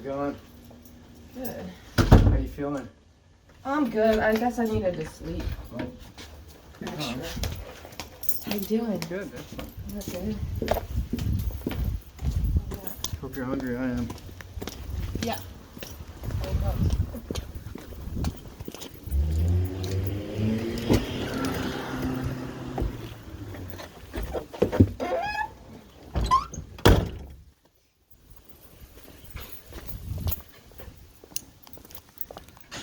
going? Good. How you feeling? I'm good. I guess I needed to sleep. Well, Extra. How you doing? good. That's good. Hope you're hungry. I am. Yeah.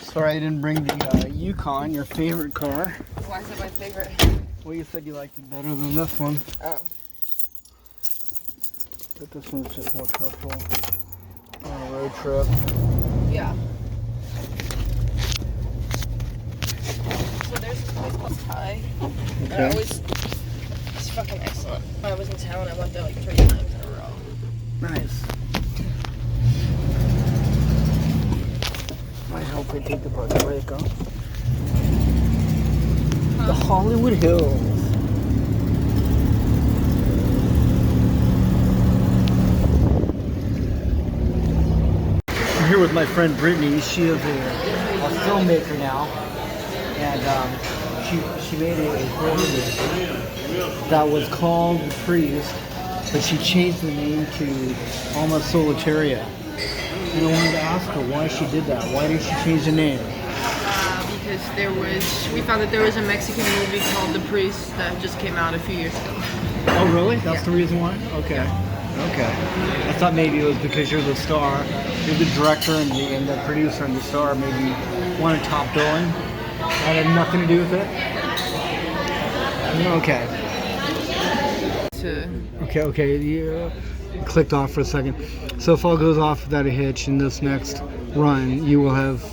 Sorry I didn't bring the Yukon, your favorite car. Why is it my favorite? Well, you said you liked it better than this one. Oh. But this one's just more comfortable on a road trip. Yeah. So there's this place called Thai. Okay. It's fucking excellent. When I was in town, I went there like 3 times in a row. Nice. Might help me take the brake off. The Hollywood Hills. I'm here with my friend Brittany. She is a filmmaker now, and she made a movie that was called The Priest, but she changed the name to Alma Solitaria. And I wanted to ask her why she did that. Why did she change the name? Because we found that there was a Mexican movie called The Priest that just came out a few years ago. Oh, really? That's the reason why? Okay. Yeah. Okay. I thought maybe it was because you're the star, you're the director and the producer and the star, maybe you wanted top billing. That had nothing to do with it? Okay. Okay. You clicked off for a second. So if all goes off without a hitch in this next run, you will have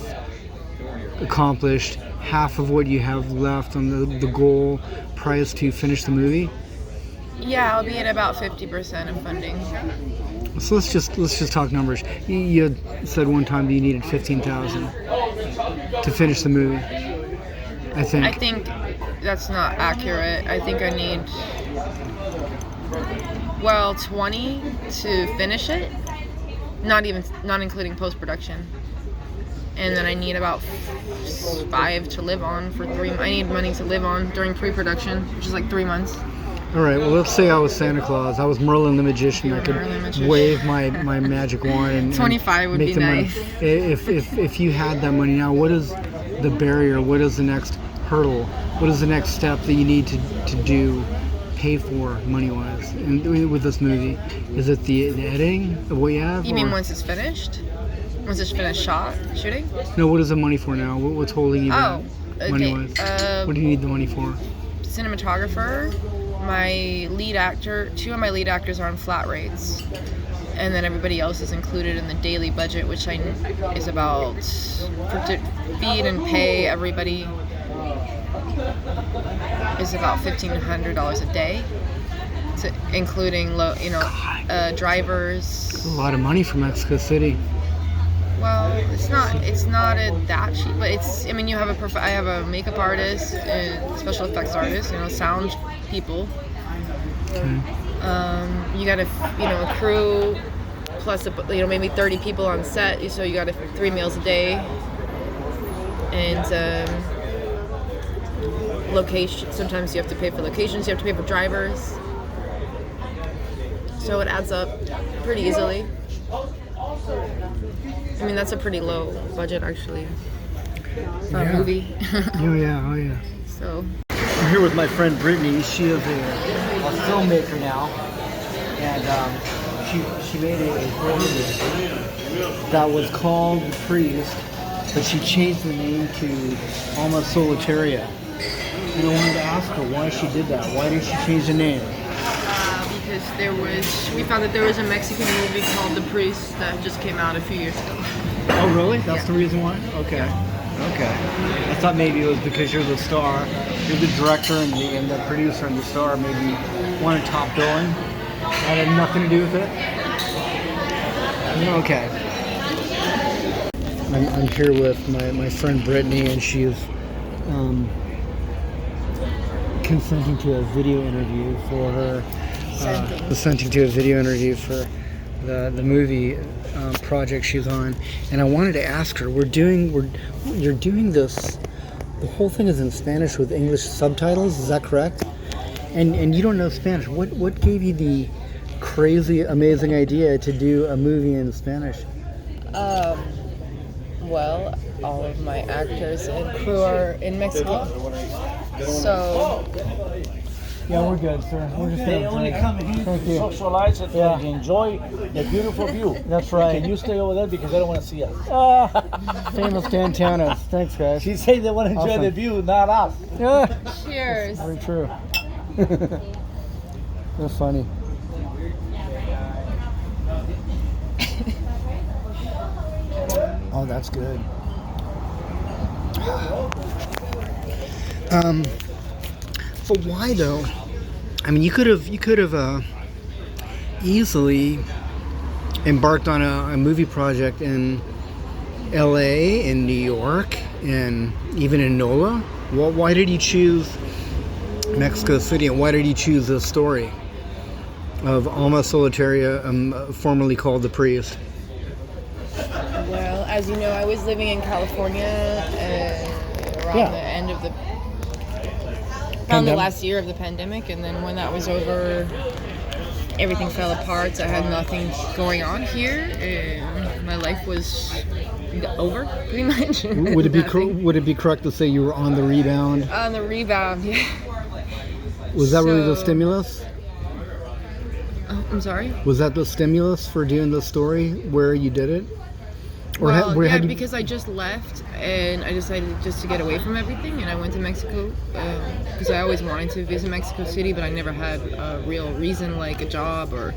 accomplished half of what you have left on the goal price to finish the movie. Yeah, I'll be at about 50% of funding. So let's just talk numbers. You had said one time that you needed $15,000 to finish the movie. I think that's not accurate. I think I need 20 to finish it. Not including post-production. And then I need about 5 to live on for 3 months. I need money to live on during pre-production, which is like 3 months. All right, well, let's say I was Santa Claus. I was Merlin the Magician. I could wave my magic wand and 25 would be nice. Money. If you had that money now, what is the barrier? What is the next hurdle? What is the next step that you need to do, pay for money-wise? And with this movie, is it the editing of what you have? You mean once it's finished? Once it's finished shooting? No, what is the money for now? What's holding you back, okay. money-wise? What do you need the money for? Cinematographer, my lead actor, 2 of my lead actors are on flat rates, and then everybody else is included in the daily budget, which is about to feed and pay everybody is about $1,500 a day, including drivers. That's a lot of money for Mexico City. Well, it's not that cheap, but you have I have a makeup artist, and special effects artist, sound people. Okay. You got a crew plus maybe 30 people on set, so you got 3 meals a day, and location. Sometimes you have to pay for locations. You have to pay for drivers, so it adds up pretty easily. That's a pretty low budget, actually, for a movie. Oh yeah. So I'm here with my friend Brittany. She is a filmmaker now, and she made a movie that was called The Priest, but she changed the name to Alma Solitaria. And I wanted to ask her why she did that. Why did she change the name? Because we found that there was a Mexican movie called The Priest that just came out a few years ago. Oh, really? That's Yeah. the reason why? Okay. Yeah. Okay. I thought maybe it was because you're the star, you're the director and the producer and the star, maybe you wanted top billing. That had nothing to do with it? Okay. I'm here with my friend Brittany, and she is consenting to a video interview for her. Consenting to a video interview for the movie project she's on, and I wanted to ask her. You're doing this. The whole thing is in Spanish with English subtitles. Is that correct? And you don't know Spanish. What gave you the crazy, amazing idea to do a movie in Spanish? Well, all of my actors and crew are in Mexico. So, Yeah, we're good, sir. We're just They only come here to socialize and to enjoy the beautiful view. That's right. Can you stay over there because they don't want to see us? Famous Dantanas. Thanks, guys. She say they want to enjoy Awesome. the view, not us. Yeah, cheers. very true. That's funny. Oh, that's good. But why though? I mean, you could have easily embarked on a movie project in L.A., in New York, and even in NOLA. Why did you choose Mexico City, and why did you choose this story of Alma Solitaria, formerly called The Priest? Well, as you know, I was living in California around the end of the last year of the pandemic, and then when that was over, everything fell apart. So I had nothing going on here, and my life was over pretty much. Would it be correct to say you were on the rebound? On the rebound, yeah. Was that really the stimulus? Oh, I'm sorry? Was that the stimulus for doing the story where you did it? Or Well, had you... because I just left and I decided just to get away from everything, and I went to Mexico because I always wanted to visit Mexico City, but I never had a real reason, like a job or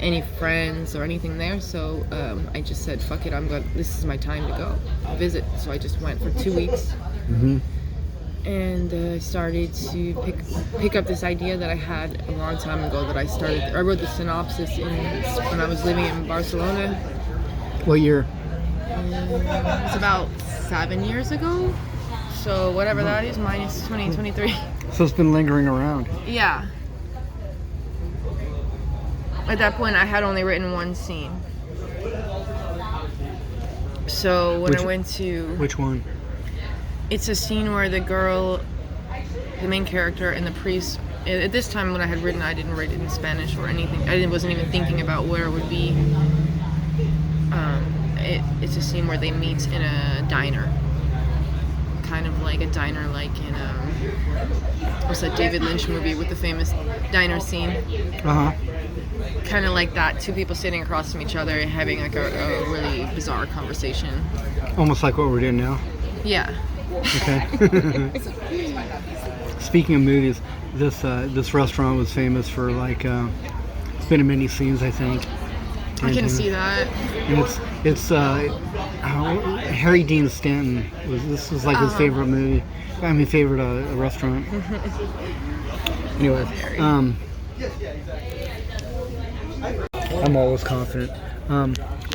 any friends or anything there. So I just said, fuck it, this is my time to go visit. So I just went for 2 weeks. Mm-hmm. And I started to pick up this idea that I had a long time ago. I wrote the synopsis when I was living in Barcelona. What year? It's about 7 years ago. So whatever that is, minus 2023. So it's been lingering around. Yeah. At that point, I had only written one scene. So when I went to... Which one? It's a scene where the girl, the main character, and the priest... At this time when I had written, I didn't write it in Spanish or anything. I wasn't even thinking about where it would be. It's a scene where they meet in a diner. Kind of like a diner like in what's that David Lynch movie with the famous diner scene? Uh-huh. Kind of like that, two people sitting across from each other having like a really bizarre conversation. Almost like what we're doing now. Yeah. Okay. Speaking of movies, this restaurant was famous for it's been in many scenes, I think. I can see that. And it's Harry Dean Stanton this was like his favorite movie. I mean, favorite restaurant. Anyway, I'm always confident.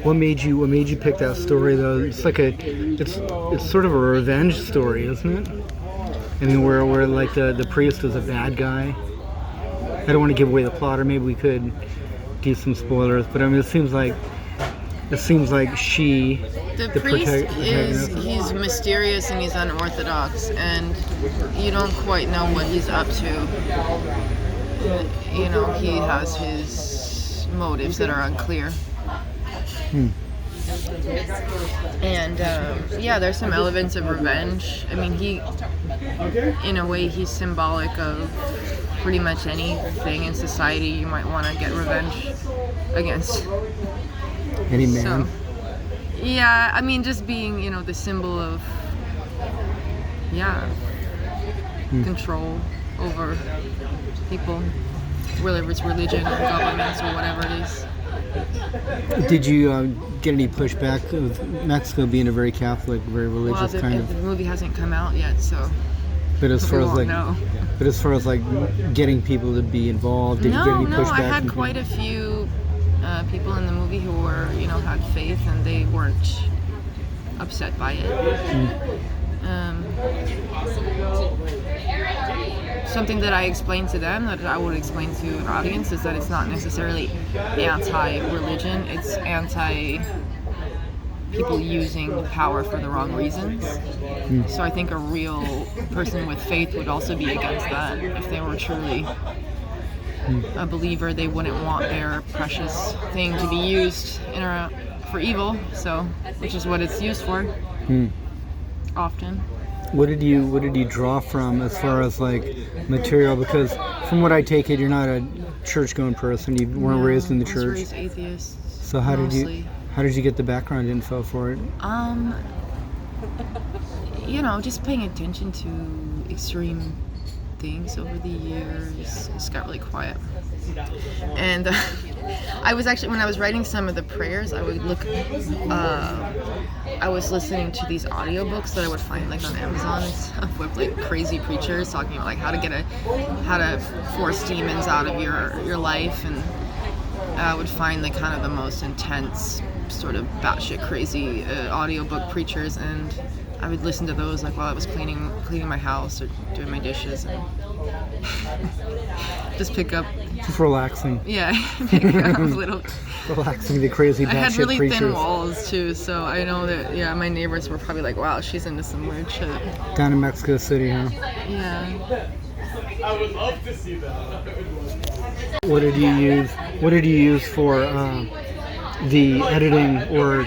What made you pick that story though? It's sort of a revenge story, isn't it? I mean, where like the priest is a bad guy. I don't want to give away the plot, or maybe we could do some spoilers, but I mean, it seems like she, the priest he's mysterious and he's unorthodox, and you don't quite know what he's up to. You know, he has his motives that are unclear. And there's some elements of revenge. I mean, in a way, he's symbolic of pretty much anything in society you might want to get revenge against. Any man? So, yeah, I mean, just being, the symbol of, control over people, whether it's religion or governments or whatever it is. Did you get any pushback of Mexico being a very Catholic, very religious kind of? The movie hasn't come out yet, so. But as far as know. But as far as getting people to be it, did you get any pushback? I had quite a few people in the movie who were, had faith, and they weren't upset by it. something that I explain to them that I would explain to an audience is that it's not necessarily anti-religion, it's anti-people using power for the wrong reasons. So I think a real person with faith would also be against that. If they were truly a believer, they wouldn't want their precious thing to be used for evil, so which is what it's used for often. What did you draw from as far as like material? Because from what I take it, you're not a church-going person. You weren't raised in the church. I was raised atheist. So how did you get the background info for it? Just paying attention to extreme things over the years. It's got really quiet. And I was actually, when I was writing some of the prayers, I would look, I was listening to these audiobooks that I would find like on Amazon and stuff with like crazy preachers talking about like how to force demons out of your life, and I would find like kind of the most intense sort of batshit crazy audiobook preachers, and I would listen to those like while I was cleaning my house or doing my dishes, and just pick up. Just relaxing. Yeah, pick up a little. Relaxing the crazy batshit preachers. I had really thin walls too, so I know that my neighbors were probably like, "Wow, she's into some weird shit." Down in Mexico City, huh? Yeah. I would love to see that. What did you use for the editing or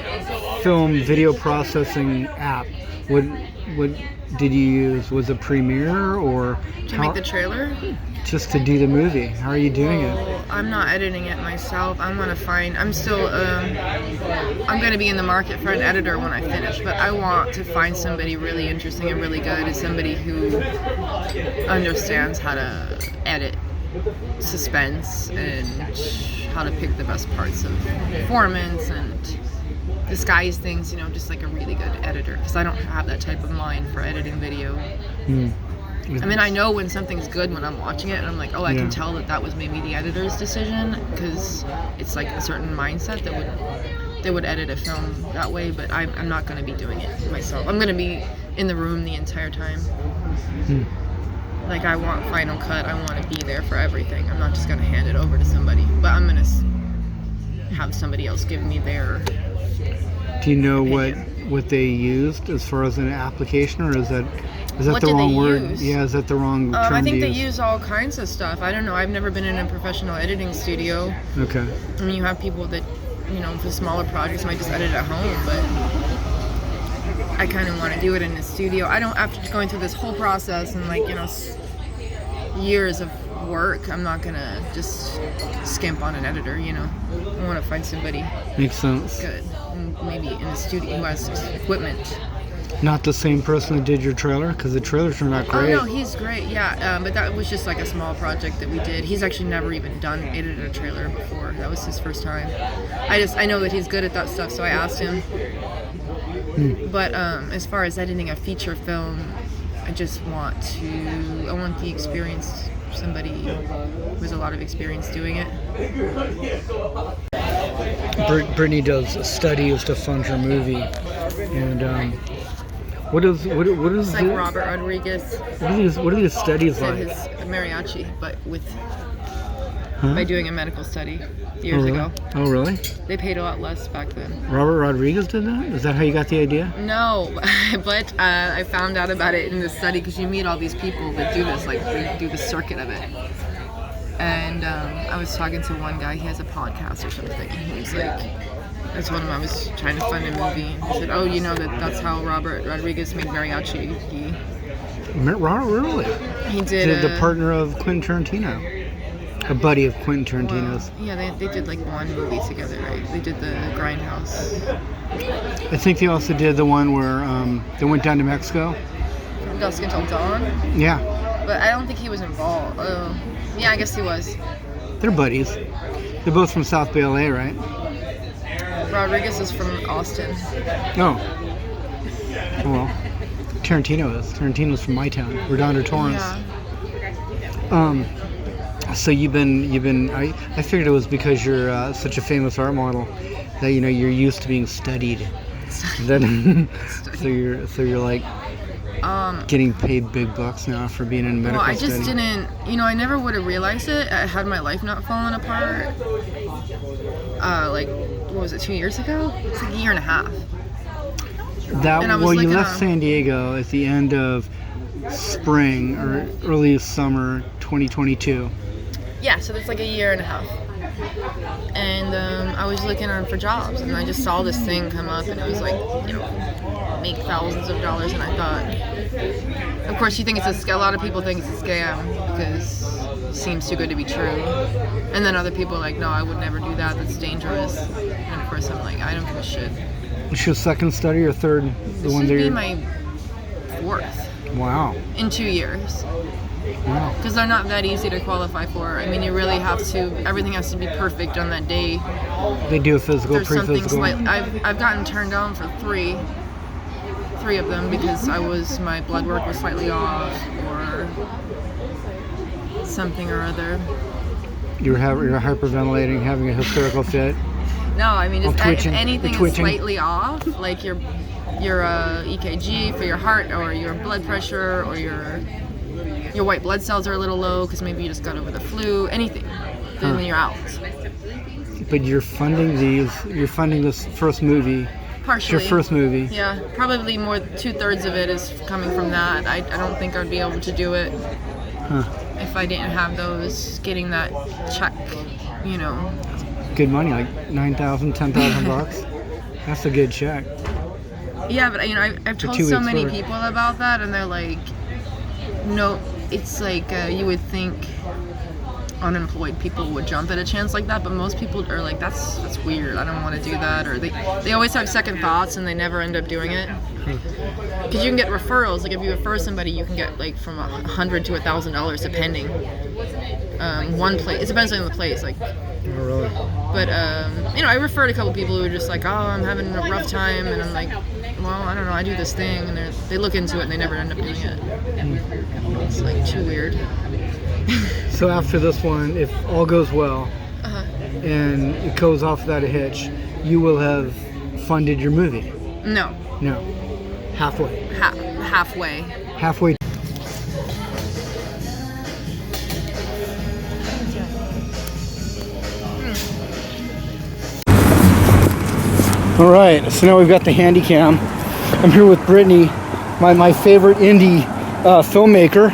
film video processing app? What did you use? Was it Premiere or to make the trailer? Just to do the movie. How are you doing it? I'm not editing it myself. I'm going to be in the market for an editor when I finish, but I want to find somebody really interesting and really good, and somebody who understands how to edit suspense and how to pick the best parts of performance and disguise things, just like a really good editor, because I don't have that type of mind for editing video. I mean, I know when something's good when I'm watching it, and I'm like, oh, I can tell that was maybe the editor's decision, because it's like a certain mindset that they would edit a film that way, but I'm not going to be doing it myself. I'm going to be in the room the entire time. Like, I want Final Cut. I want to be there for everything. I'm not just going to hand it over to somebody, but I'm going to have somebody else give me their Do you know opinion. what they used as far as an application, or is that What the did wrong they word? use? Yeah, is that the wrong term I think to they use? use all kinds of stuff. I don't know. I've never been in a professional editing studio. Okay. I mean, you have people that, for smaller projects might just edit at home, but I kind of want to do it in the studio. I don't, after going through this whole process and years of work, I'm not gonna just skimp on an editor, I want to find somebody Makes sense. good, and maybe in a studio who has equipment. Not the same person that did your trailer, because the trailers are not great. Oh no, he's great. Yeah, but that was just like a small project that we did. He's actually never even edited a trailer before. That was his first time. I know that he's good at that stuff, so I asked him. But as far as editing a feature film, I want the experienced, somebody who has a lot of experience doing it. Brittany does studies to fund her movie, and what is It's like Robert Rodriguez what are these studies did like? his mariachi, but Huh? by doing a medical study years really? ago. Oh, really? They paid a lot less back then. Robert Rodriguez did that? Is that how you got the idea? No, but I found out about it in this study, because you meet all these people that do this, like they do the circuit of it. And I was talking to one guy, he has a podcast or something. He was like, I told him I was trying to fund a movie. And he said, oh, that's how Robert Rodriguez made mariachi. Robert, really? He did The partner of Quentin Tarantino. A buddy of Quentin Tarantino's. Well, yeah, they did like one movie together, right? They did the Grindhouse. I think they also did the one where they went down to Mexico. From Dusk Until Dawn. Yeah, But I don't think he was involved. Yeah, I guess he was. they're buddies. They're both from South Bay, LA, right? Rodriguez is from Austin. Oh. Well, Tarantino's from my town, Redondo, Torrance. Yeah. So you've been. I figured it was because you're such a famous art model that you're used to being studied. That so you're like getting paid big bucks now for being in medical Well, I just study? didn't, I never would have realized it. Had my life not fallen apart, like, what was it, 2 years ago? It's like a year and a half. That and I was well, you looking left on- San Diego at the end of spring or early summer 2022. Yeah, so that's like a year and a half. And I was looking on for jobs, and I just saw this thing come up, and it was like, make thousands of dollars, and I thought, of course, you think it's a scam. A lot of people think it's a scam because it seems too good to be true. And then other people are like, no, I would never do that. That's dangerous. And of course, I'm like, I don't give a shit. It's your second study or third? The This one would that be you're. my fourth Wow. in 2 years. Wow. Because they're not that easy to qualify for. I mean, you really have to, everything has to be perfect on that day. They do a physical, There's something pre-physical. slight. I've gotten turned down for three of them because my blood work was slightly off or something or other. You're hyperventilating, having a hysterical fit. No, I mean, just if twitching. anything You're is twitching. slightly off, like your EKG for your heart or your blood pressure or your white blood cells are a little low because maybe you just got over the flu, anything, then you're out. But you're funding this first movie. It's Partially. your first movie. Yeah, probably more 2/3 of it is coming from that. I don't think I'd be able to do it if I didn't have those, getting that check, Good money, like $9,000, $10,000 bucks. That's a good check. Yeah, but I've told 2 so weeks many work. people about that, and they're like, no, it's like you would think unemployed people would jump at a chance like that, but most people are like, that's weird, I don't want to do that, or they always have second thoughts and they never end up doing it. Because you can get referrals, like if you refer somebody, you can get like from $100 to $1,000 depending. One place, it depends on the place, like. Oh, really? But I referred a couple people who were just like, oh, I'm having a rough time, and I'm like, well, I don't know, I do this thing, and they look into it and they never end up doing it. It's like too weird. So after this one, if all goes well, and it goes off without a hitch, you will have funded your movie. No, No, halfway. halfway. Halfway. All right, so now we've got the handy cam. I'm here with Brittany, my favorite indie filmmaker.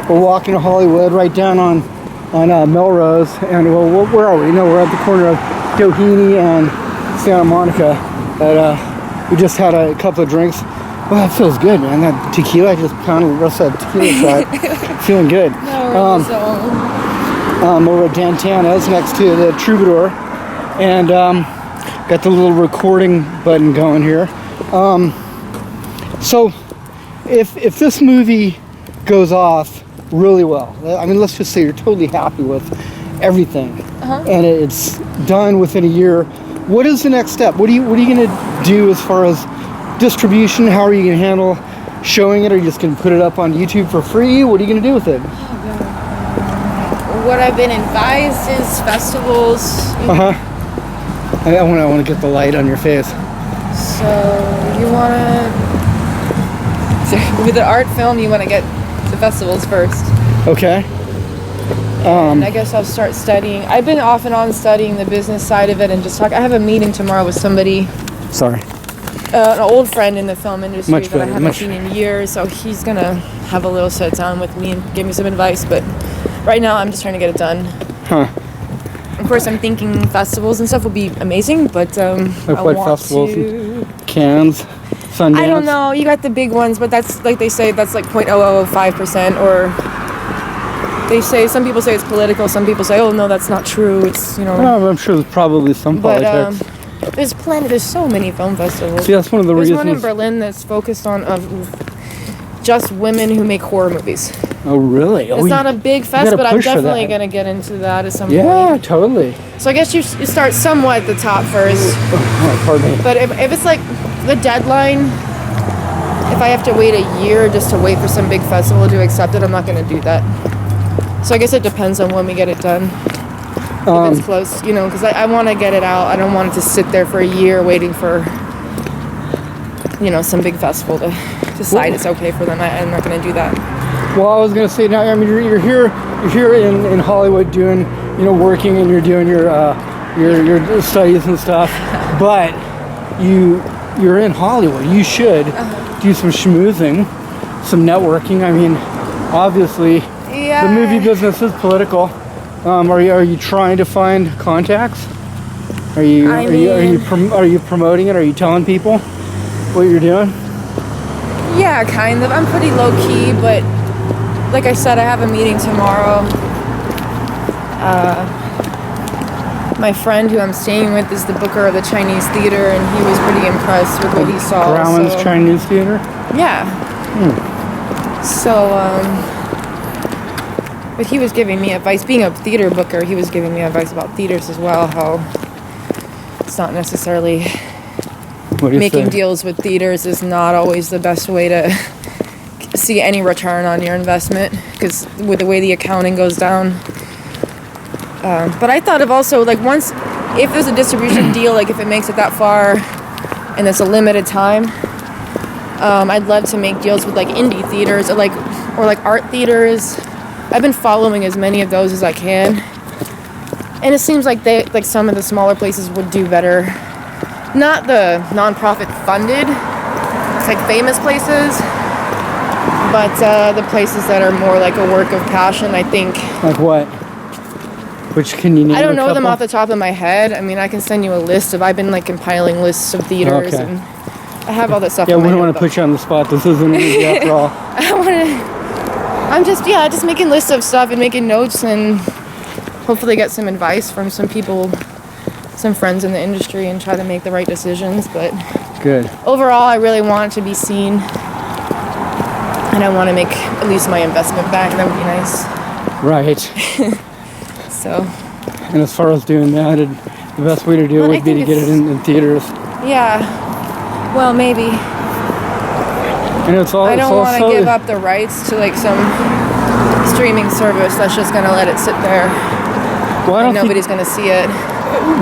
We're walking to Hollywood, right down on Melrose, and well, where are we? No, we're at the corner of Doheny and Santa Monica. We just had a couple of drinks. Well, that feels good, man. That tequila, I just pounded the rest of that tequila shot. Feeling good. Over at Dantana's next to the Troubadour, and got the little recording button going here. So if this movie goes off really well, I mean, let's just say you're totally happy with everything, and it's done within a year, what is the next step? What are you going to do as far as distribution? How are you going to handle showing it? Are you just going to put it up on YouTube for free? What are you going to do with it? What I've been advised is festivals. I want to get the light on your face. So you want to, with the art film, you want to get to festivals first. Okay. And I guess I'll start studying. I've been off and on studying the business side of it and just talk. I have a meeting tomorrow with somebody, Sorry. an old friend in the film industry Much that I better, haven't much- seen in years. So he's gonna have a little sit down with me and give me some advice. But right now, I'm just trying to get it done. Of course, I'm thinking festivals and stuff would be amazing, but I what want festivals? to. Cannes, Sundance. I don't know. You got the big ones, but that's like they say that's like 0.0005%, or they say some people say it's political. Some people say, oh no, that's not true. It's Well, I'm sure there's probably some But politics. there's so many film festivals. See, that's one of the There's reasons. one in Berlin that's focused on just women who make horror movies. Oh, really? It's not a big fest, gotta but I'm push for definitely that. gonna get into that at some Yeah, point. totally. So I guess you start somewhat at the top first. Oh, pardon me. But if it's like the deadline, if I have to wait a year just to wait for some big festival to accept it, I'm not going to do that. So I guess it depends on when we get it done. If it's close, because I want to get it out. I don't want it to sit there for a year waiting for, some big festival to decide it's okay for them. I'm not going to do that. Well, I was gonna say now. I mean, you're here in Hollywood doing, working, and you're doing your studies and stuff. But you're in Hollywood. You should do some schmoozing, some networking. I mean, obviously, the movie business is political. Are you trying to find contacts? Are you promoting it? Are you telling people what you're doing? Yeah, kind of. I'm pretty low key, but like I said, I have a meeting tomorrow. My friend who I'm staying with is the booker of the Chinese theater, and he was pretty impressed with what he saw. Grauman's Chinese theater? Yeah. So, but he was giving me advice. Being a theater booker, he was giving me advice about theaters as well, how it's not necessarily making deals with theaters is not always the best way to see any return on your investment, because with the way the accounting goes down. But I thought of also, like, once, if there's a distribution deal, like if it makes it that far and it's a limited time, I'd love to make deals with like indie theaters or like art theaters. I've been following as many of those as I can, and it seems like some of the smaller places would do better. Not the nonprofit funded, it's like famous places, but the places that are more like a work of passion, I think. Like what? Which can you name? I don't know them off the top of my head. I mean, I can send you a list I've been like compiling lists of theaters, and I have all that stuff. Yeah, we don't want to put you on the spot. This isn't an interview after all. I'm just making lists of stuff and making notes, and hopefully get some advice from some people, some friends in the industry, and try to make the right decisions. But good. Overall, I really want it to be seen, and I want to make at least my investment back. That would be nice. Right. So. And as far as doing that, the best way to do it would be to get it in theaters. Yeah. Well, maybe. And it's all. I don't want to give up the rights to like some streaming service that's just gonna let it sit there. Well, and nobody's gonna see it.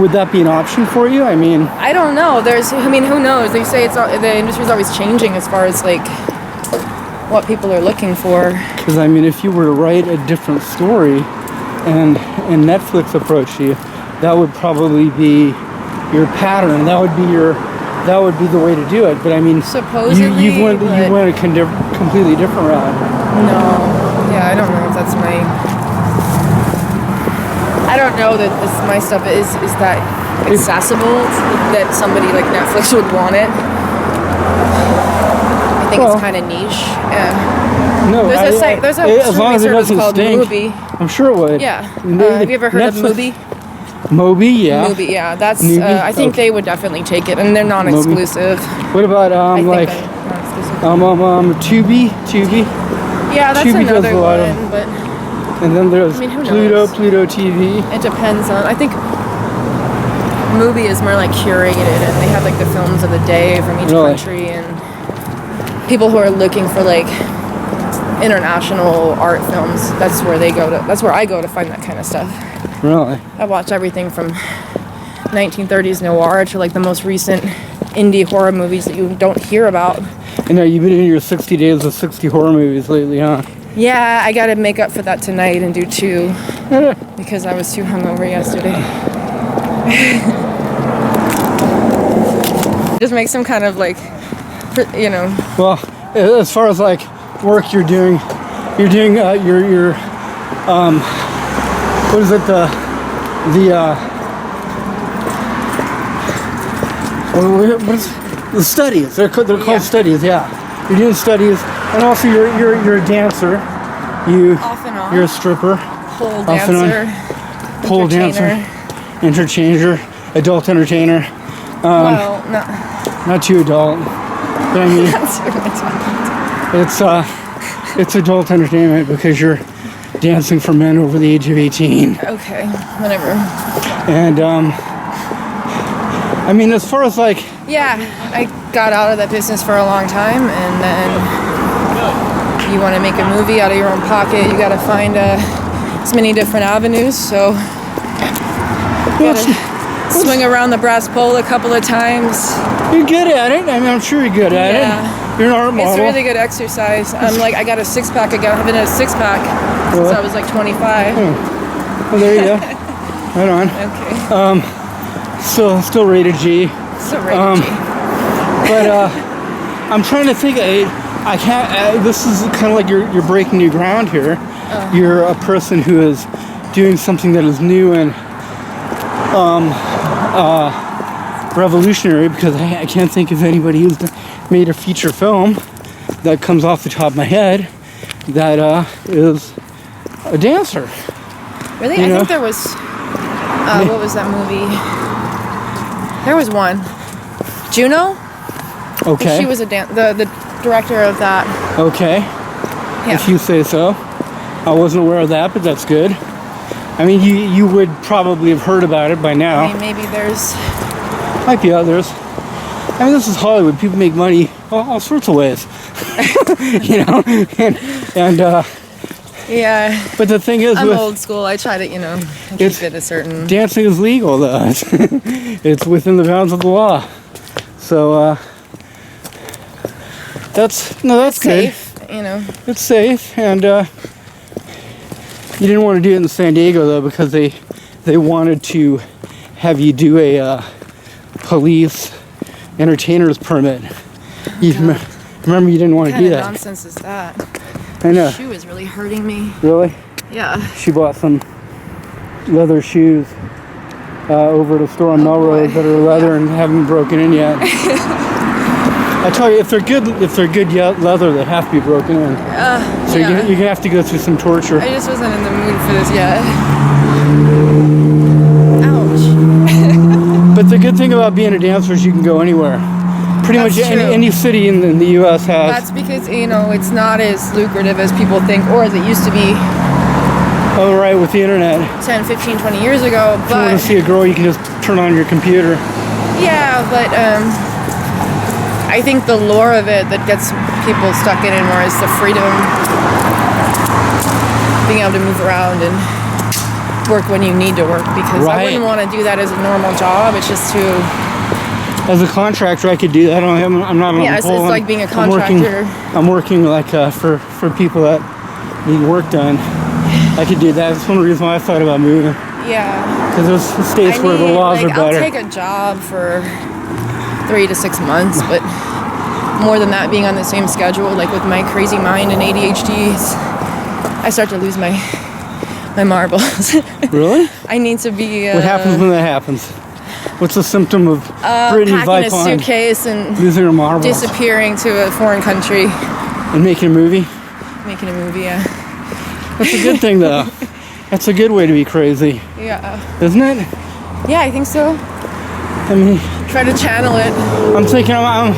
Would that be an option for you? I mean. I don't know. Who knows? They say the industry's always changing as far as like what people are looking for. Because I mean, if you were to write a different story, and Netflix approached you, that would probably be your pattern. That would be the way to do it. But I mean, supposedly, you went a completely different route. No, yeah, I don't know if that's my. I don't know that my stuff is that accessible that somebody like Netflix would want it. I think it's kind of niche. No, there's a streaming service called stink. Mubi. I'm sure it would. Yeah. Have you ever heard of Mubi? Mubi, yeah. Mubi, yeah. That's. I think they would definitely take it, and they're non-exclusive. What about Tubi? Yeah, that's Tubi another one. But and then there's Pluto TV. It depends on. I think Mubi is more like curated, and they have like the films of the day from each country, and people who are looking for like international art films. That's where I go to find that kind of stuff. Really? I watch everything from 1930s noir to like the most recent indie horror movies that you don't hear about. I know you've been in your 60 days of 60 horror movies lately, huh? Yeah, I gotta make up for that tonight and do 2 because I was too hungover yesterday. Just make some kind of like, Well, as far as like work you're doing your what is it the studies? They're called studies. Yeah, you're doing studies, and also you're a dancer. Off and on. You're a stripper. Pole dancer. Pole dancer. Interchanger. Adult entertainer. Well, no. Not too adult. But I mean, it's adult entertainment because you're dancing for men over the age of 18. Okay, whatever. And I mean, as far as like. Yeah, I got out of that business for a long time, and then you want to make a movie out of your own pocket, you got to find as many different avenues. So you got to swing around the brass pole a couple of times. You're good at it. I mean, I'm sure you're good at it. You're an art model. It's really good exercise. I'm like, I got a 6-pack again. I've been in a 6-pack Really? since I was like 25. Oh, there you go. Right on. Okay. Still rated G. So rated G. But I'm trying to think. I can't. This is kind of like you're breaking new ground here. You're a person who is doing something that is new and revolutionary, because I can't think of anybody who's made a feature film that comes off the top of my head that is a dancer. Really? You I know? think there was. What was that movie? There was one. Juno? Okay. She was the director of that. Okay. Yeah. If you say so. I wasn't aware of that, but that's good. I mean, you would probably have heard about it by now. I mean, maybe there's. Might be others. I mean, this is Hollywood. People make money all sorts of ways. You know? And Yeah. but the thing is, I'm with old school. I try to, keep it a certain. dancing is legal, though. It's within the bounds of the law. So, that's good. Safe, It's safe, and you didn't want to do it in San Diego though, because they wanted to have you do a police entertainer's permit. Remember, you didn't want to What do kind of that. nonsense is that? I know. The shoe is really hurting me. Really? Yeah. She bought some leather shoes over at a store on Melrose boy. that are leather and haven't been broken in yet. I tell you, if they're good leather, they have to be broken in. So yeah. you're gonna have to go through some torture. I just wasn't in the mood for this yet. Ouch. But the good thing about being a dancer is you can go anywhere. Pretty That's much true. any city in the U.S. has. That's because, it's not as lucrative as people think, or as it used to be Oh, right, with the internet. 10, 15, 20 years ago. If you want But, to see a girl, you can just turn on your computer. yeah, but I think the lure of it that gets people stuck in it more is the freedom, being able to move around and work when you need to work, because I Right. wouldn't want to do that as a normal job. It's just too. As a contractor, I could do that. I'm not on Yeah, the it's pole. like being a I'm contractor. I'm working like for people that need work done. I could do that. That's one of the reasons why I thought about moving. Yeah. Because there's states where the laws are better. I'll take a job for 3 to 6 months, but more than that, being on the same schedule, like with my crazy mind and ADHD, I start to lose my marbles. Really? I need to be. What happens when that happens? What's the symptom of Brittany packing a Vipon suitcase and losing her marbles disappearing to a foreign country, and making a movie? making a movie? Yeah. That's a good thing, though. That's a good way to be crazy, Yeah. isn't it? Yeah, I think so. I mean, Try to channel it. I'm thinking, I'm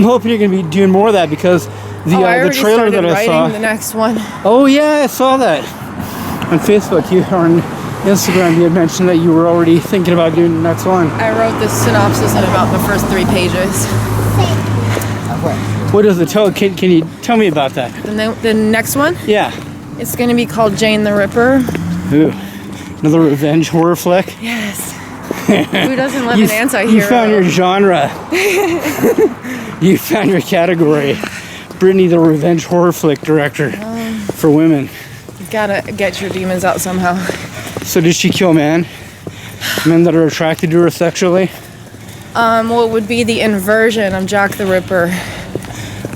hoping you're gonna be doing more of that, because the I already trailer started that I writing saw. the next one. Oh yeah, I saw that on Facebook. You on Instagram, you had mentioned that you were already thinking about doing the next one. I wrote the synopsis in about the first 3 pages. What is it? Can you tell me about that? The next one, Yeah. it's going to be called Jane the Ripper. Ooh, another revenge horror flick. Yes. Who doesn't love an anti-hero? You found your genre. You found your category. Brittany, the revenge horror flick director for women. Gotta get your demons out somehow. So did she kill men? Men that are attracted to her sexually? What would be the inversion of Jack the Ripper?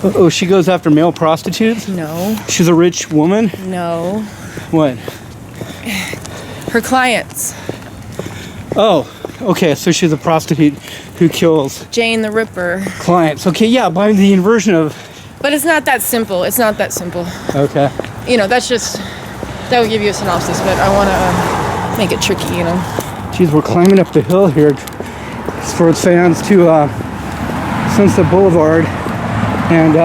Oh, she goes after male prostitutes? No. She's a rich woman? No. What? Her clients. Oh, okay, so she's a prostitute who kills Jane the Ripper. clients. Okay, yeah, by the inversion of... But it's not that simple. It's not that simple. Okay. That's just... That would give you a synopsis, but I want to make it tricky, Geez, we're climbing up the hill here. Sports fans to Sunset Boulevard, and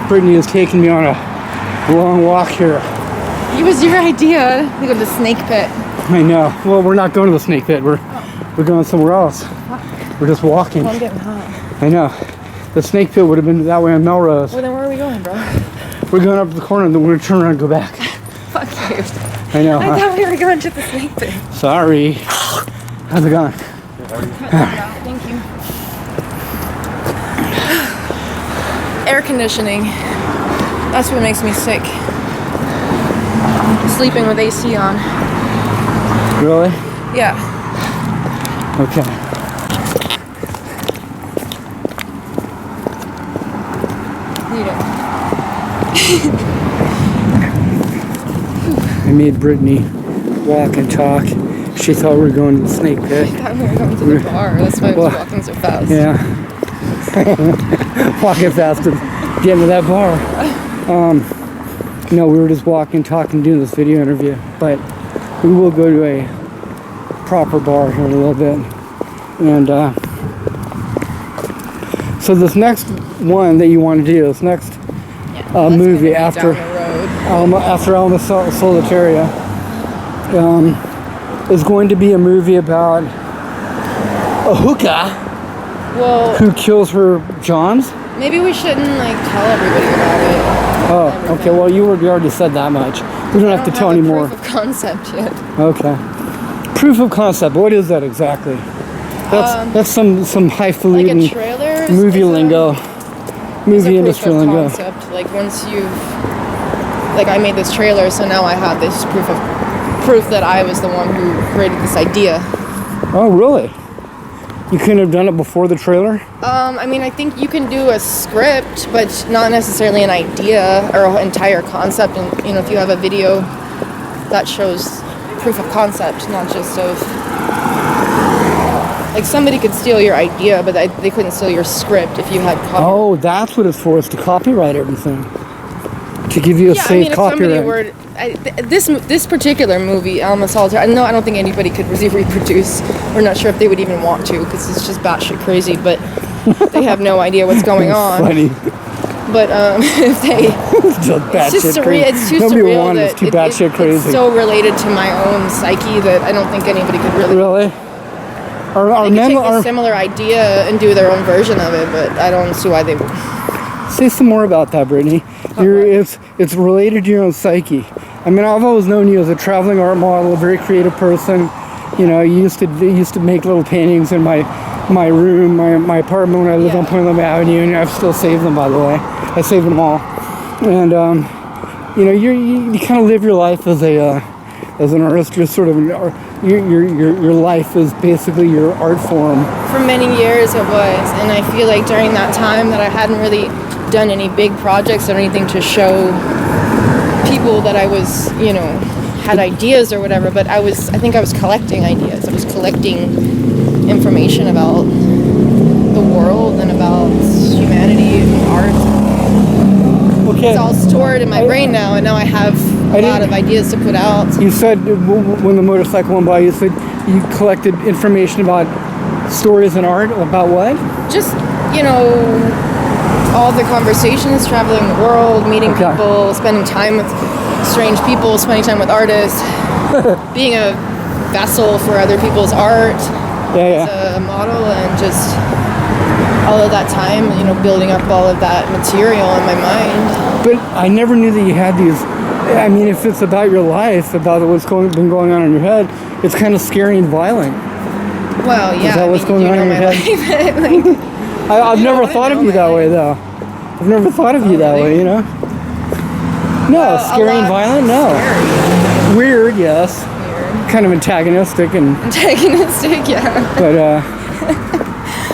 Brittany is taking me on a long walk here. It was your idea to go to the snake pit. I know. Well, we're not going to the snake pit. We're going somewhere else. We're just walking. Well, I'm getting hot. I know. The snake pit would have been that way on Melrose. Well, then where are we going, bro? We're going up the corner, and then we're going to turn around and go back. Fuck you. I know. I thought we were going to the snake pit. Sorry. How's it going? Thank you. air conditioning. That's what makes me sick. Sleeping with AC on. Really? Yeah. Okay. Need it. I made Brittany walk and talk. She thought we were going to the snake pit. I thought we were going to the bar. That's why I was walking so fast. Yeah. Walking fast to get into that bar. No, we were just walking, talking, doing this video interview. But we will go to a proper bar here in a little bit. And so this next one that you want to do, this next movie after Alma Solitaria, is going to be a movie about a hookah who kills her Johns. Maybe we shouldn't like tell everybody about it. Oh, okay. Well, you already said that much. We don't have to tell anymore. Proof of concept yet. Okay. Proof of concept. What is that exactly? That's some highfalutin like a trailer, movie lingo. Movie industry lingo. Concept. Like once you've, like I made this trailer, so now I have this proof that I was the one who created this idea. Oh, really? You couldn't have done it before the trailer? I mean, I think you can do a script, but not necessarily an idea or an entire concept. And you know, if you have a video that shows proof of concept, not just of like somebody could steal your idea, but they couldn't steal your script if you had copyright. Oh, that's what it's for. It's to copyright everything. To give you a safe copyright. This particular movie, Alma Solitaria, no, I don't think anybody could really reproduce. We're not sure if they would even want to, because it's just batshit crazy, but they have no idea what's going on. Funny. But if they, it's just surreal. It's too surreal that it's so related to my own psyche that I don't think anybody could really. Really? They could take a similar idea and do their own version of it, but I don't see why they would. Say some more about that, Brittany. It's related to your own psyche. I mean, I've always known you as a traveling art model, a very creative person. You know, you used to make little paintings in my room, my apartment when I lived on Point Loma Avenue, and I've still saved them, by the way. I saved them all. And you know, you kind of live your life as an artist. You're sort of your life is basically your art form. For many years it was, and I feel like during that time that I hadn't really done any big projects or anything to show people that I was, you know, had ideas or whatever, but I think I was collecting ideas. I was collecting information about the world and about humanity and art. Okay. It's all stored in my brain now, and now I have a lot of ideas to put out. You said when the motorcycle went by, you said you collected information about stories and art. About what? Just, you know, all the conversations, traveling the world, meeting people, spending time with strange people, spending time with artists, being a vessel for other people's art as a model, and just all of that time, you know, building up all of that material in my mind. But I never knew that you had these. I mean, if it's about your life, about what's been going on in your head, it's kind of scary and violent. Well, yeah. Is that what's going on in your head? Like, I've never thought of you that way, though. I've never thought of you that way, you know? No, scary and violent? No. Scary. Weird, yes. Weird. Kind of antagonistic and... Antagonistic, yeah.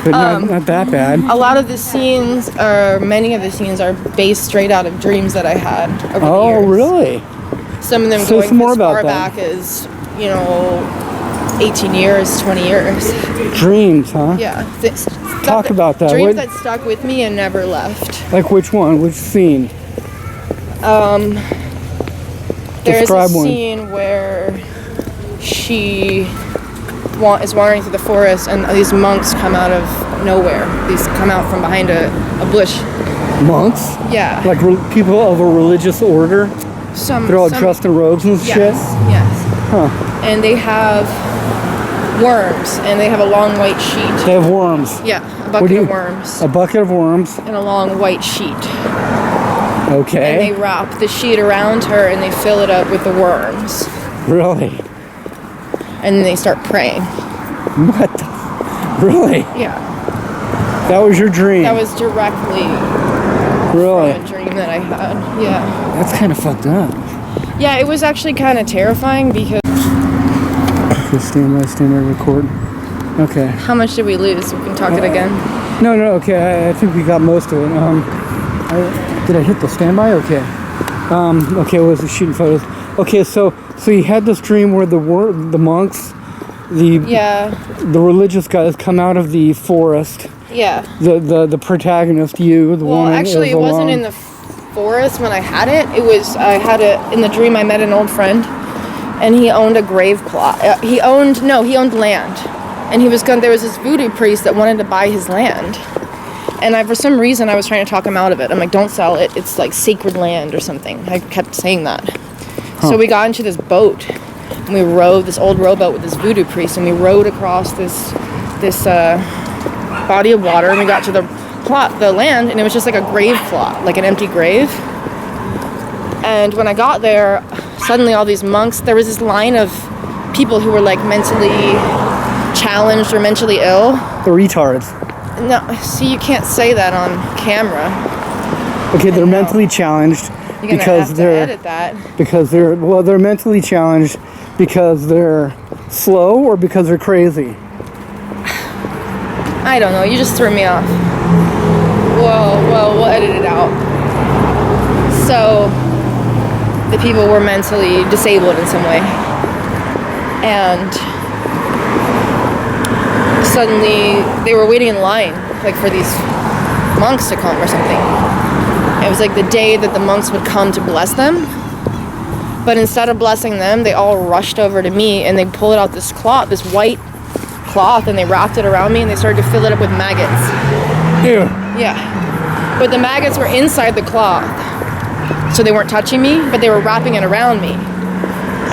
But not that bad. A lot of the scenes, or many of the scenes, are based straight out of dreams that I had over the years. Oh, really? Some of them going as far back as, you know, 18 years, 20 years. Dreams, huh? Yeah. Talk about that. Dreams that stuck with me and never left. Like which one? Which scene? There's a scene where she is wandering through the forest, and these monks come out of nowhere. These come out from behind a bush. Monks? Yeah. Like people of a religious order? They're all dressed in robes and shit? Yes. Huh. And they have worms, and they have a long white sheet. They have worms? Yeah, a bucket of worms. A bucket of worms. And a long white sheet. Okay. And they wrap the sheet around her, and they fill it up with the worms. Really? And then they start praying. What the? Really? Yeah. That was your dream? That was directly Really? from a dream that I had. Yeah. That's kind of fucked up. Yeah, it was actually kind of terrifying because. Okay, stand by, record. Okay. How much did we lose? We can talk it again. No, okay, I think we got most of it. Did I hit the standby? Okay. Okay, was it shooting photos? Okay, so you had this dream where the monks, the religious guys come out of the forest. Yeah. The protagonist, the woman. Well, actually, it wasn't in the forest when I had it. I had it in the dream. I met an old friend, and he owned a grave plot. He owned land, and there was this voodoo priest that wanted to buy his land. And for some reason, I was trying to talk him out of it. I'm like, don't sell it. It's like sacred land or something. I kept saying that. So we got into this boat, and we rowed this old rowboat with this voodoo priest, and we rowed across this body of water, and we got to the land, and it was just like a grave plot, like an empty grave. And when I got there, suddenly all these monks, there was this line of people who were like mentally challenged or mentally ill. The retards. No, see, you can't say that on camera. Okay, they're mentally challenged because they're edit that. Because they're mentally challenged because they're slow or because they're crazy. I don't know. You just threw me off. Well, we'll edit it out. So the people were mentally disabled in some way, and suddenly they were waiting in line, like for these monks to come or something. It was like the day that the monks would come to bless them, but instead of blessing them, they all rushed over to me and they pulled out this white cloth, and they wrapped it around me, and they started to fill it up with maggots. Ew. Yeah. But the maggots were inside the cloth, so they weren't touching me, but they were wrapping it around me.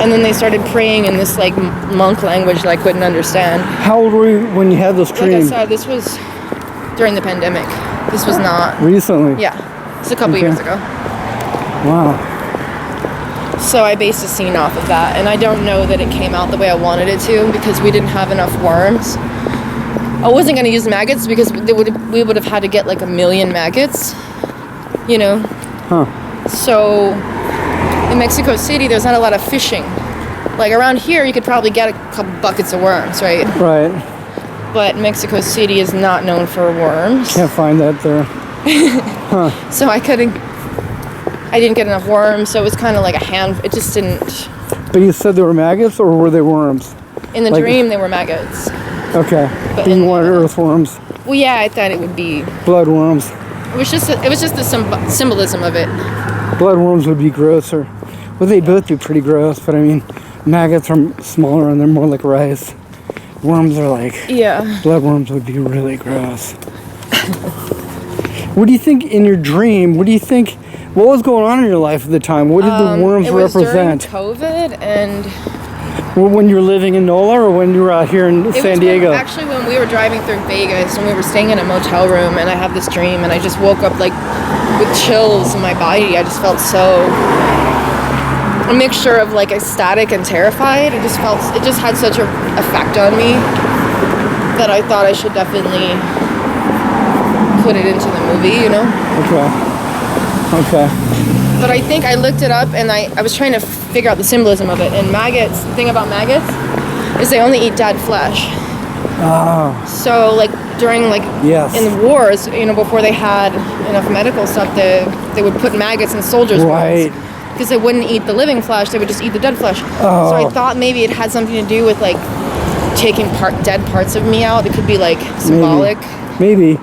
And then they started praying in this like monk language that I couldn't understand. How old were you when you had this dream? Like I said, this was during the pandemic. This was not recently. Yeah, it's a couple years ago. Wow. So I based a scene off of that, and I don't know that it came out the way I wanted it to because we didn't have enough worms. I wasn't going to use maggots because we would have had to get like 1 million maggots, you know. So in Mexico City, there's not a lot of fishing. Like around here, you could probably get a couple buckets of worms, right? Right. But Mexico City is not known for worms. Can't find that there. So I didn't get enough worms, so it was kind of like it just didn't. But you said they were maggots, or were they worms? In the dream, they were maggots. Okay. But you wanted earthworms. Well, yeah, I thought it would be bloodworms. It was just the symbolism of it. Bloodworms would be grosser. Well, they'd both be pretty gross, but I mean, maggots are smaller and they're more like rice. Worms are like... Yeah. Bloodworms would be really gross. What do you think in your dream? What was going on in your life at the time? What did the worms represent? It was during COVID and... When you were living in NOLA or when you were out here in San Diego? Actually, when we were driving through Vegas and we were staying in a motel room, and I had this dream and I just woke up like with chills in my body. I just felt a mixture of like ecstatic and terrified. It just had such an effect on me that I thought I should definitely put it into the movie, you know? Okay. But I think I looked it up and I was trying to figure out the symbolism of it. And maggots, the thing about maggots is they only eat dead flesh. Oh. So like during in the wars, you know, before they had enough medical stuff, they would put maggots in soldiers' wounds. Because they wouldn't eat the living flesh, they would just eat the dead flesh. Oh. So I thought maybe it had something to do with like taking dead parts of me out. It could be like symbolic. Maybe.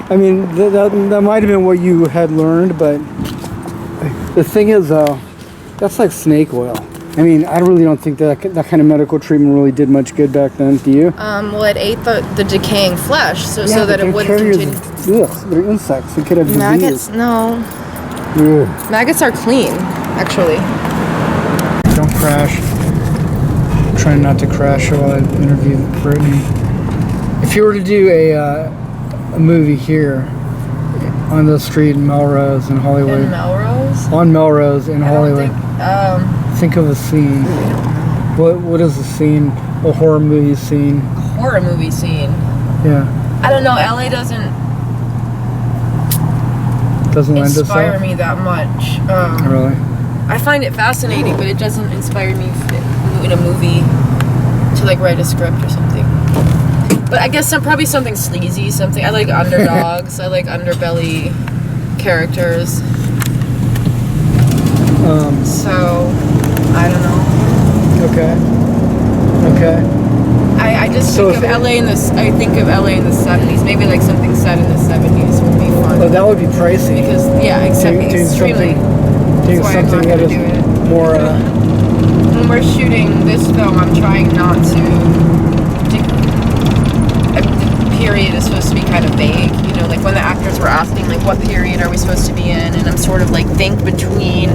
I mean, that might have been what you had learned, but the thing is, that's like snake oil. I mean, I really don't think that kind of medical treatment really did much good back then. Do you? Well, it ate the decaying flesh, so that it wouldn't continue. They're insects. They could have disease. Maggots, no. Ugh. Maggots are clean, actually. Don't crash. I'm trying not to crash while I interview Brittany. If you were to do a movie here on the street in Melrose in Hollywood. In Melrose? On Melrose in Hollywood. Think of a scene. What is the scene? A horror movie scene. A horror movie scene? Yeah. I don't know. LA doesn't... Doesn't lend inspire itself? me that much. Really? I find it fascinating, but it doesn't inspire me in a movie to like write a script or something. But I guess probably something sleazy, something. I like underdogs. I like underbelly characters. So I don't know. Okay. I just So think of LA in this. I think of LA in the 70s. Maybe like something set in the 70s would be fun. Well, that would be pricey. Because extremely. Doing That's why I'm something not that gonna is do it. more. When we're shooting this film, I'm trying not to. The period is supposed to be kind of vague, you know, like when the actors were asking, like, what period are we supposed to be in? And I'm sort of like, think between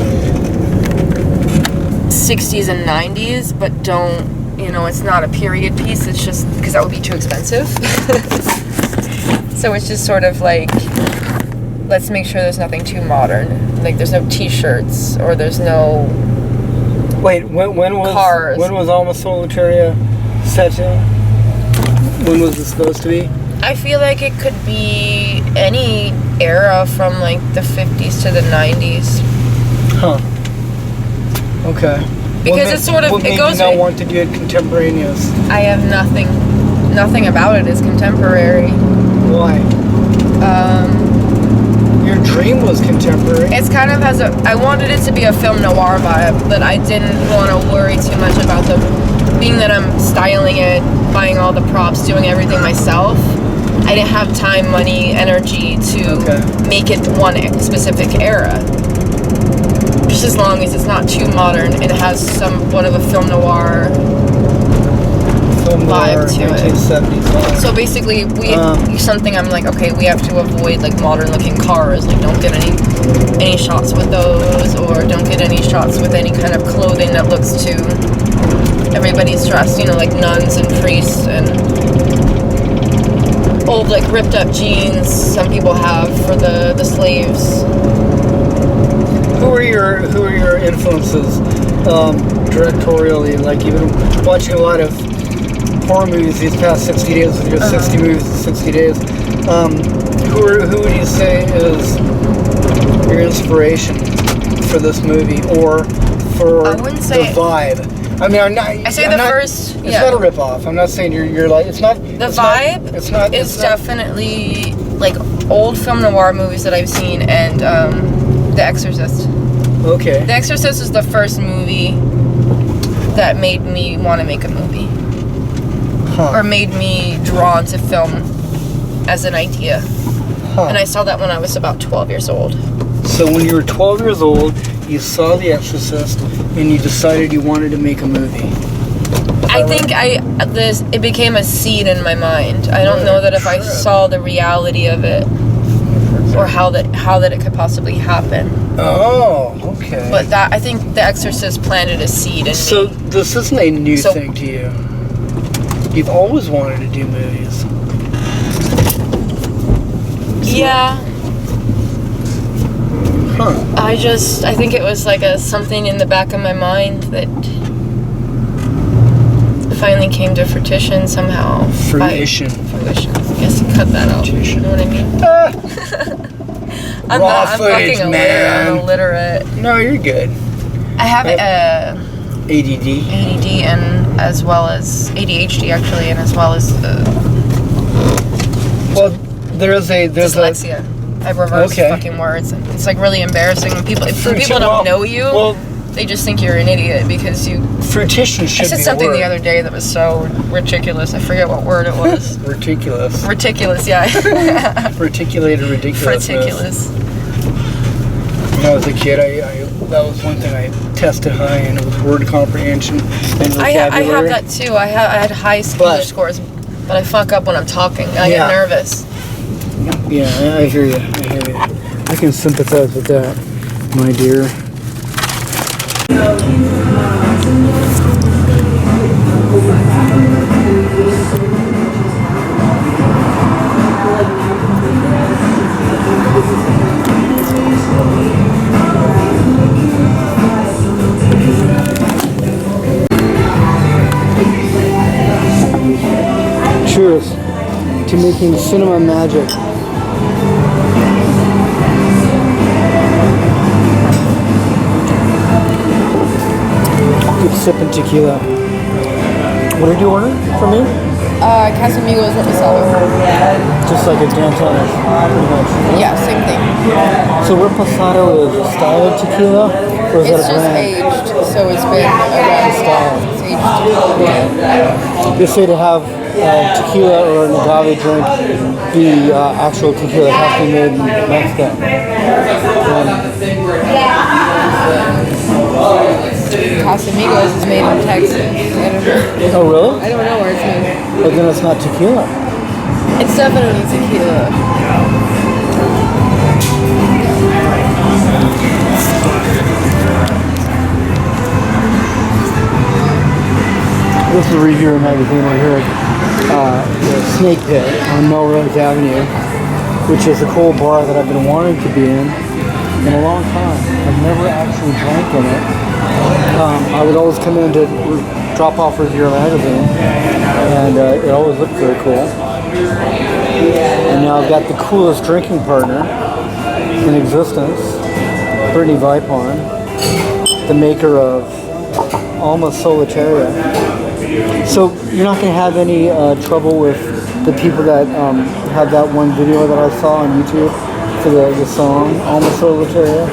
60s and 90s, but don't, you know, it's not a period piece, it's just because that would be too expensive. So it's just sort of like, let's make sure there's nothing too modern. Like, there's no t-shirts, or there's no. Wait, when was cars. When was Alma Solitaria set in? When was it supposed to be? I feel like it could be any era from like the 50s to the 90s. Huh. Okay. Because it's sort of, what it made goes. you not want to do it contemporaneous? I have nothing about it is contemporary. Why? Your dream was contemporary. It's kind of I wanted it to be a film noir vibe, but I didn't want to worry too much about being that I'm styling it, buying all the props, doing everything myself. I didn't have time, money, energy to make it one specific era. Just as long as it's not too modern and it has somewhat of a film noir vibe to it. 1970s vibe. So basically, something I'm like, okay, we have to avoid like modern looking cars. Like, don't get any shots with those, or don't get any shots with any kind of clothing that looks too. Everybody's dressed, you know, like nuns and priests, and old like ripped up jeans. Some people have for the slaves. Who are your influences directorially? Like, you've been watching a lot of horror movies these past 60 days with your 60 movies in 60 days. Who would you say is your inspiration for this movie, or for I wouldn't say the vibe? I mean, It's not a rip-off. I'm not saying you're like, it's not. The vibe is definitely like old film noir movies that I've seen, and The Exorcist. Okay. The Exorcist is the first movie that made me want to make a movie. Or made me drawn to film as an idea. And I saw that when I was about 12 years old. So when you were 12 years old, you saw The Exorcist, and you decided you wanted to make a movie. I think it became a seed in my mind. I don't know that if I saw the reality of it, or how that it could possibly happen. Oh, okay. But I think The Exorcist planted a seed in me. So this isn't a new thing to you. You've always wanted to do movies. Yeah. Huh. I think it was like something in the back of my mind that finally came to fruition somehow. Fruition. Fruition. I guess you cut that out. You know what I mean? I'm Raw not. footage, I'm man. fucking illiterate. No, you're good. I have ADD. and as well as ADHD actually, and as well as there's dyslexia. I reverse fucking words. It's like really embarrassing when people don't know you. They just think you're an idiot because you. Fruition should be I said something the other day that was so ridiculous. I forget what word it was. Ridiculous. Ridiculous, yeah. Reticulated ridiculous. Ridiculous. When I was a kid, that was one thing I tested high in. It was word comprehension and vocabulary. I have that too. I had high English scores, but I fuck up when I'm talking. I get nervous. Yeah, I hear you. I can sympathize with that, my dear. Cheers to making cinema magic. Good sipping tequila. What did you order for me? Casamigos reposado. Just like a Dantones, pretty much. Yeah, same thing. So reposado is a style of tequila, or is It's that a just brand? aged, so it's been around. Style. It's aged. They say to have tequila or an agave drink be actual tequila, it has to be made in Mexico. Casamigos is made in Texas. I don't know. Oh, really? I don't know where it's made. But then it's not tequila. It's definitely tequila. This is a reviewer magazine. We're here at the Snake Pit on Melrose Avenue, which is a cool bar that I've been wanting to be in a long time. I've never actually drank in it. I would always come in to drop off Reviewer magazine, and it always looked very cool. And now I've got the coolest drinking partner in existence, Brittany Vipon, the maker of Alma Solitaria. So you're not going to have any trouble with the people that have that one video that I saw on YouTube for the song Alma Solitaria?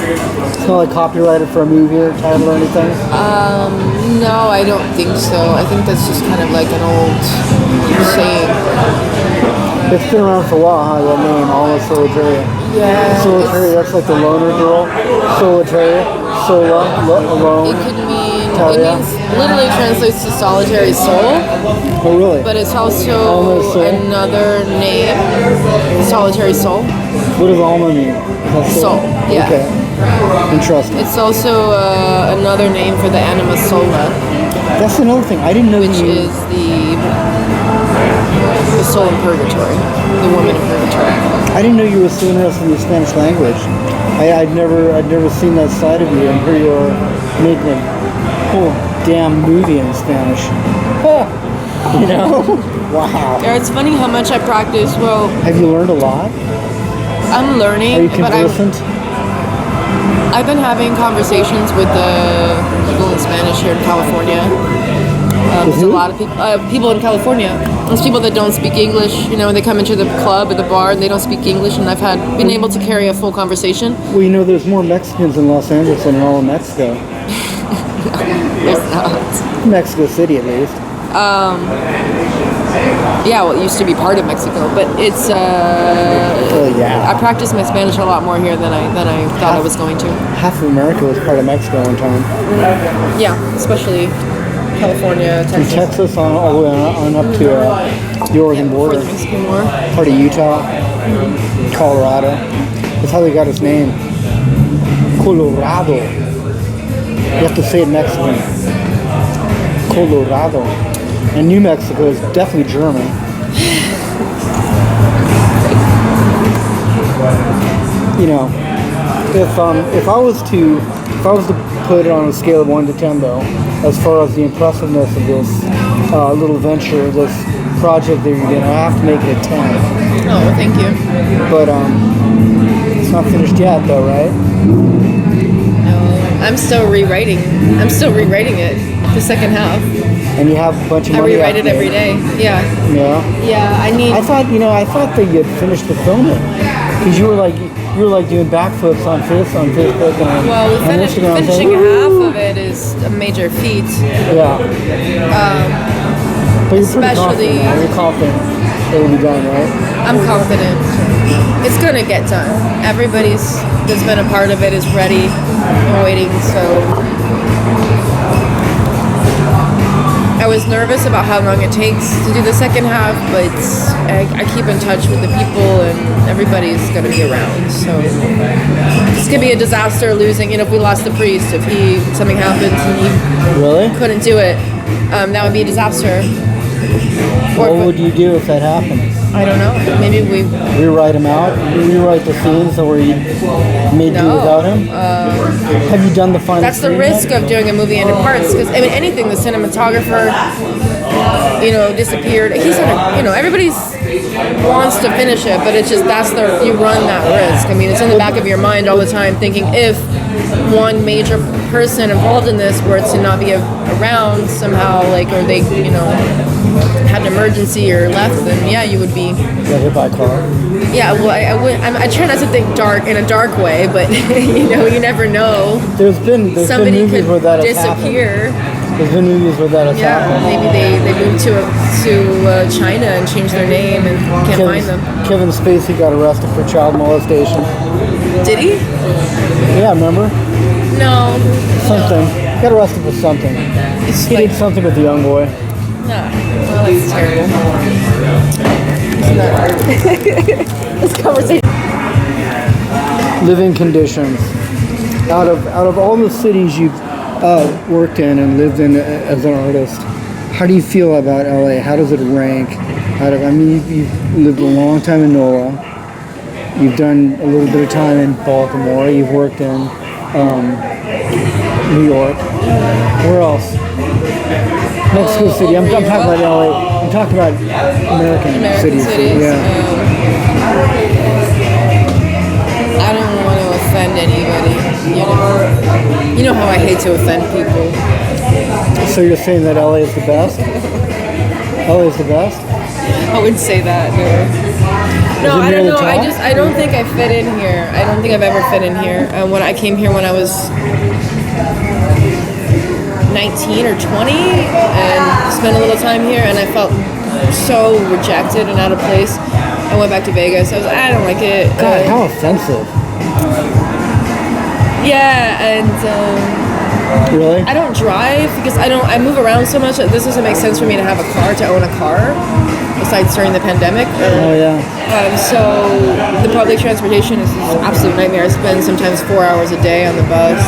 It's not like copyrighted for a movie or title or anything? No, I don't think so. I think that's just kind of like an old saying. It's been around for a while, huh? That name, Alma Solitaria. Yeah. Solitaria, that's like the loner girl. Solitaria, sola, alone. It could mean, it Taria. means, literally translates to solitary soul, Oh, really? but it's also Alma soul? another name, solitary soul. What does Alma mean? Is that Soul, yeah. Okay. Interesting. It's also another name for the anima sola, That's another thing. I didn't know which you... is the soul in purgatory, the woman in purgatory. I didn't know you were so interested in the Spanish language. I'd never seen that side of you, and here you are making a whole damn movie in Spanish. You know? Wow. Yeah, it's funny how much I practice. Well, Have you learned a lot? I'm learning, Are you but conversant? I've been having conversations with people in Spanish here in California. There's a who? lot of people in California. There's people that don't speak English. You know, they come into the club or the bar and they don't speak English, and I've been able to carry a full conversation. Well, you know, there's more Mexicans in Los Angeles than in all of Mexico. There's not. Mexico City, at least. Yeah, well, it used to be part of Mexico, but it's. Well, yeah. I practice my Spanish a lot more here than I thought I was going to. Half of America was part of Mexico one time. Yeah, especially California, From Texas. Texas all the way on up to the Oregon For border. the Mexican War. Part of Utah, Colorado. That's how they got his name. Colorado. You have to say it Mexican. Colorado. And New Mexico is definitely German. You know, if I was to put it on a scale of 1 to 10 though, as far as the impressiveness of this little venture, this project that you're doing, I have to make it a 10. Oh, well, thank you. But it's not finished yet though, right? No, I'm still rewriting. I'm still rewriting it. The second half. And you have a bunch of I money. rewrite it every day. Yeah. Yeah. Yeah. I need. I thought that you had finished the filming because you were like doing backflips on Facebook and Well, on Instagram. finishing saying, half "Woo!" of it is a major feat. Yeah. But you're pretty especially- confident. You're confident it'll be done, right? I'm confident. It's gonna get done. Everybody's that's been a part of it is ready and waiting. So I was nervous about how long it takes to do the second half, but I keep in touch with the people and everybody's gonna be around. So it's gonna be a disaster losing. If we lost the priest, if something happens and he Really? couldn't do it, that would be a disaster. Or What would you do if that happened? I don't know. Maybe we. Rewrite him out? Rewrite the scenes where you made do No. without him? Have you done the final? That's the scene risk yet? of doing a movie in parts. Because anything, the cinematographer, disappeared. He's everybody wants to finish it, but it's just you run that risk. I mean, it's in the back of your mind all the time, thinking if one major person involved in this were to not be around somehow, like, or they, you know, had an emergency or left, then yeah, you would be. Got hit by a car. Yeah, well, I try not to think dark in a dark way, but you know, you never know. There's been Somebody movies could where that has disappear. happened. There's been movies where that has Yeah, happened. maybe they moved to China and changed their name and can't find them. Kevin Spacey got arrested for child molestation. Did he? Yeah, remember? No. Something. He got arrested for something. It's He like, did something with the young boy. nah. Well, that's terrible. It's not. This conversation. Living conditions. Out of all the cities you've worked in and lived in as an artist, how do you feel about LA? How does it rank? You've lived a long time in NOLA. You've done a little bit of time in Baltimore. You've worked in New York. Where else? Mexico City. I'm talking about LA. I'm talking about American cities. Yeah. I don't want to offend anybody. You know how I hate to offend people. So you're saying that LA is the best? LA is the best? I wouldn't say that. No, Is it I near don't the know. top? I don't think I fit in here. I don't think I've ever fit in here. When I came here when I was 19 or 20 and spent a little time here, and I felt so rejected and out of place. I went back to Vegas. I don't like it. God, how offensive. Yeah, and Really? I don't drive because I move around so much that this doesn't make sense for me to have a car, to own a car, besides during the pandemic. Oh, yeah. So the public transportation is an absolute nightmare. I spend sometimes 4 hours a day on the bus.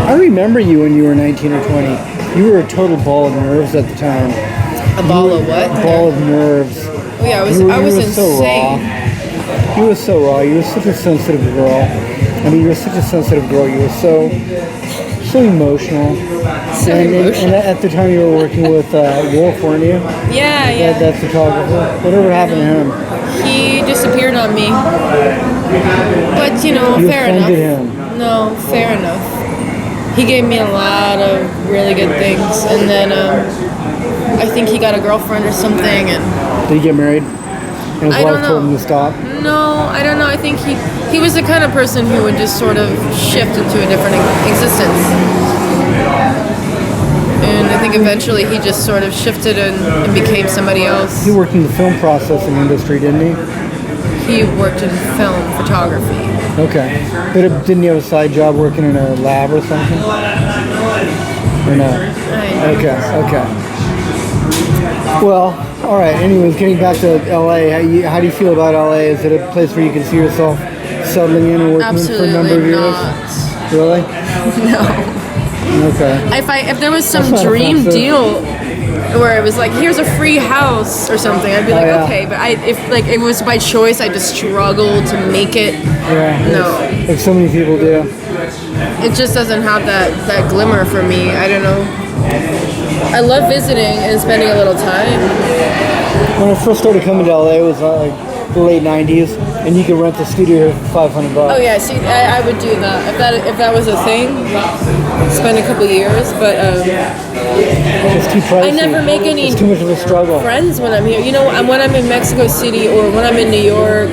I remember you when you were 19 or 20. You were a total ball of nerves at the time. A ball of what? Ball of nerves. Oh yeah, I was so raw. insane. You were so raw. You were such a sensitive girl. I mean, you were such a sensitive girl. You were so emotional. So And emotional. at the time you were working with Wolf, weren't you? Yeah. That photographer. Whatever happened to him? He disappeared on me. But you know, You fair offended enough. him. No, fair enough. He gave me a lot of really good things, and then I think he got a girlfriend or something, and Did he get married? And his I don't wife told know. him to stop? no, I don't know. I think he was the kind of person who would just sort of shift into a different existence. And I think eventually he just sort of shifted and became somebody else. He worked in the film processing industry, didn't he? He worked in film photography. Okay. But didn't he have a side job working in a lab or something? Or not? Okay. Well, all right. Anyways, getting back to LA, how do you feel about LA? Is it a place where you can see yourself settling in and working for a number of Absolutely years? not. Really? No. Okay. If there was some That's not dream offensive. deal where it was like, here's a free house or something, I'd be like, yeah. okay. But if like it was by choice, I just struggle to make it. Yeah. No. Like so many people do. It just doesn't have that glimmer for me. I don't know. I love visiting and spending a little time. When I first started coming to LA, it was like the late 90s, and you could rent the studio here for $500. Oh yeah, see, I would do that if that was a thing. Spend a couple years, but It's too pricey. I never make any It's too much of a struggle. friends when I'm here. You know, when I'm in Mexico City or when I'm in New York,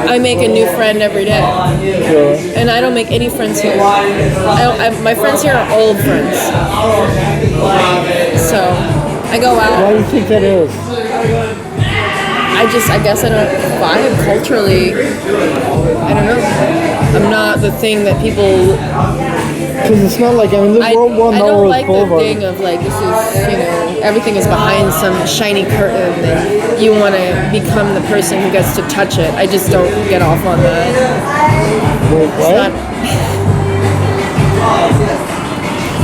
I make a new friend every day. Really. And I don't make any friends here. My friends here are old friends. So I go Why out. do you think that is? I guess I don't vibe culturally. I don't know. I'm not the thing that people. Because it's not like, I mean, I World don't Melrose like the Boulevard. thing of like, this is, you know, everything is behind some shiny curtain and you want to become the person who gets to touch it. I just don't get off on that. Wait, It's what? not,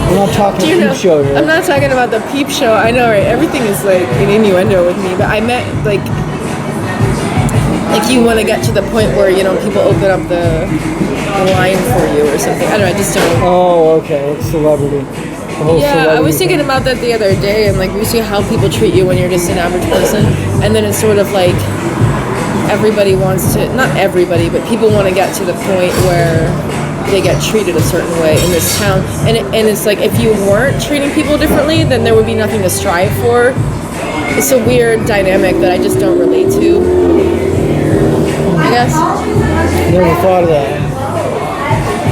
We're not talking you know, peep show here. I'm not talking about the peep show. I know, right? Everything is like an innuendo with me, but I meant like you want to get to the point where, you know, people open up the line for you or something. I don't know, I just don't. Oh, okay. It's celebrity. The whole Yeah, I celebrity was thinking thing. about that the other day, and like we see how people treat you when you're just an average person, and then it's sort of like everybody wants to, not everybody, but people want to get to the point where they get treated a certain way in this town, and it's like if you weren't treating people differently, then there would be nothing to strive for. It's a weird dynamic that I just don't relate to, I guess. Never thought of that.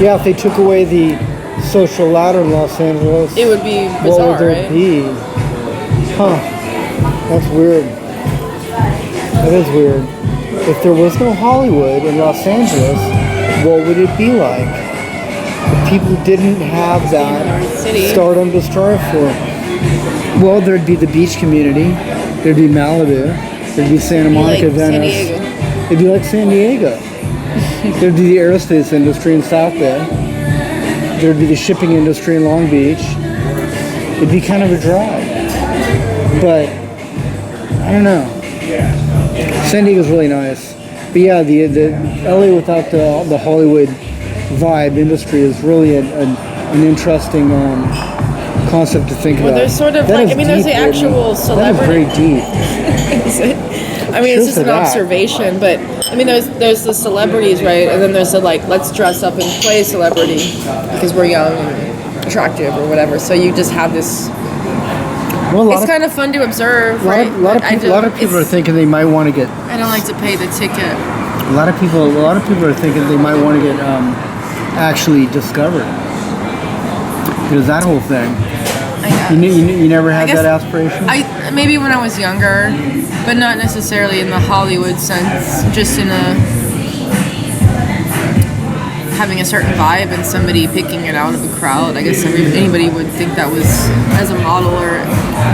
Yeah, if they took away the social ladder in Los Angeles, It would be what bizarre, would there right? be? Huh. That's weird. That is weird. If there was no Hollywood in Los Angeles, what would it be like? If people didn't have that City. stardom to strive for. Well, there'd be the beach community. There'd be Malibu. There'd be Santa Monica, like San Venice. Diego. It'd be like San Diego. There'd be the aerospace industry in South Bay. There'd be the shipping industry in Long Beach. It'd be kind of a drive. But, I don't know. San Diego's really nice. But yeah, the LA without the Hollywood vibe industry is really an interesting concept to think about. There's sort of That like, is I mean, there's the deep, Brittany. actual celebrity. That is very deep. Is it? I mean, it's Cheers just to an that. observation, but I mean, there's the celebrities, right? And then there's the like, let's dress up and play celebrity because we're young and attractive or whatever. So you just have this. Well, a lot It's of, kind of fun to observe, lot right? of, lot of But I people, a lot of people are it's- thinking they might want to get. I don't like to pay the ticket. A lot of people are thinking they might want to get actually discovered. There's that whole thing. I guess. You never had I guess that aspiration? maybe when I was younger, but not necessarily in the Hollywood sense. Just in a having a certain vibe and somebody picking it out of a crowd. I guess anybody would think that was as a model or.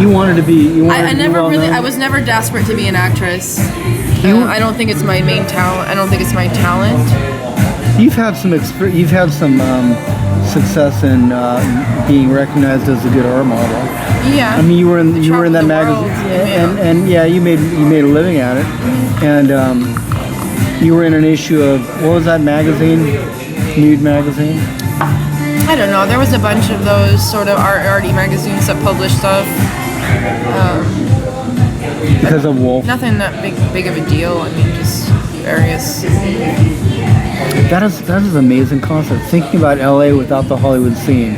You wanted to be. I never really. I was never desperate to be an actress. I don't think it's my main talent. I don't think it's my talent. You've had some You've had some success in being recognized as a good art model. Yeah. I mean, you were in that the magazine, world, yeah. and yeah, you made a living at it, and you were in an issue of what was that magazine? Nude magazine. I don't know. There was a bunch of those sort of arty magazines that published stuff. Because of Wolf. Nothing that big of a deal. I mean, just various. That is an amazing concept. Thinking about LA without the Hollywood scene,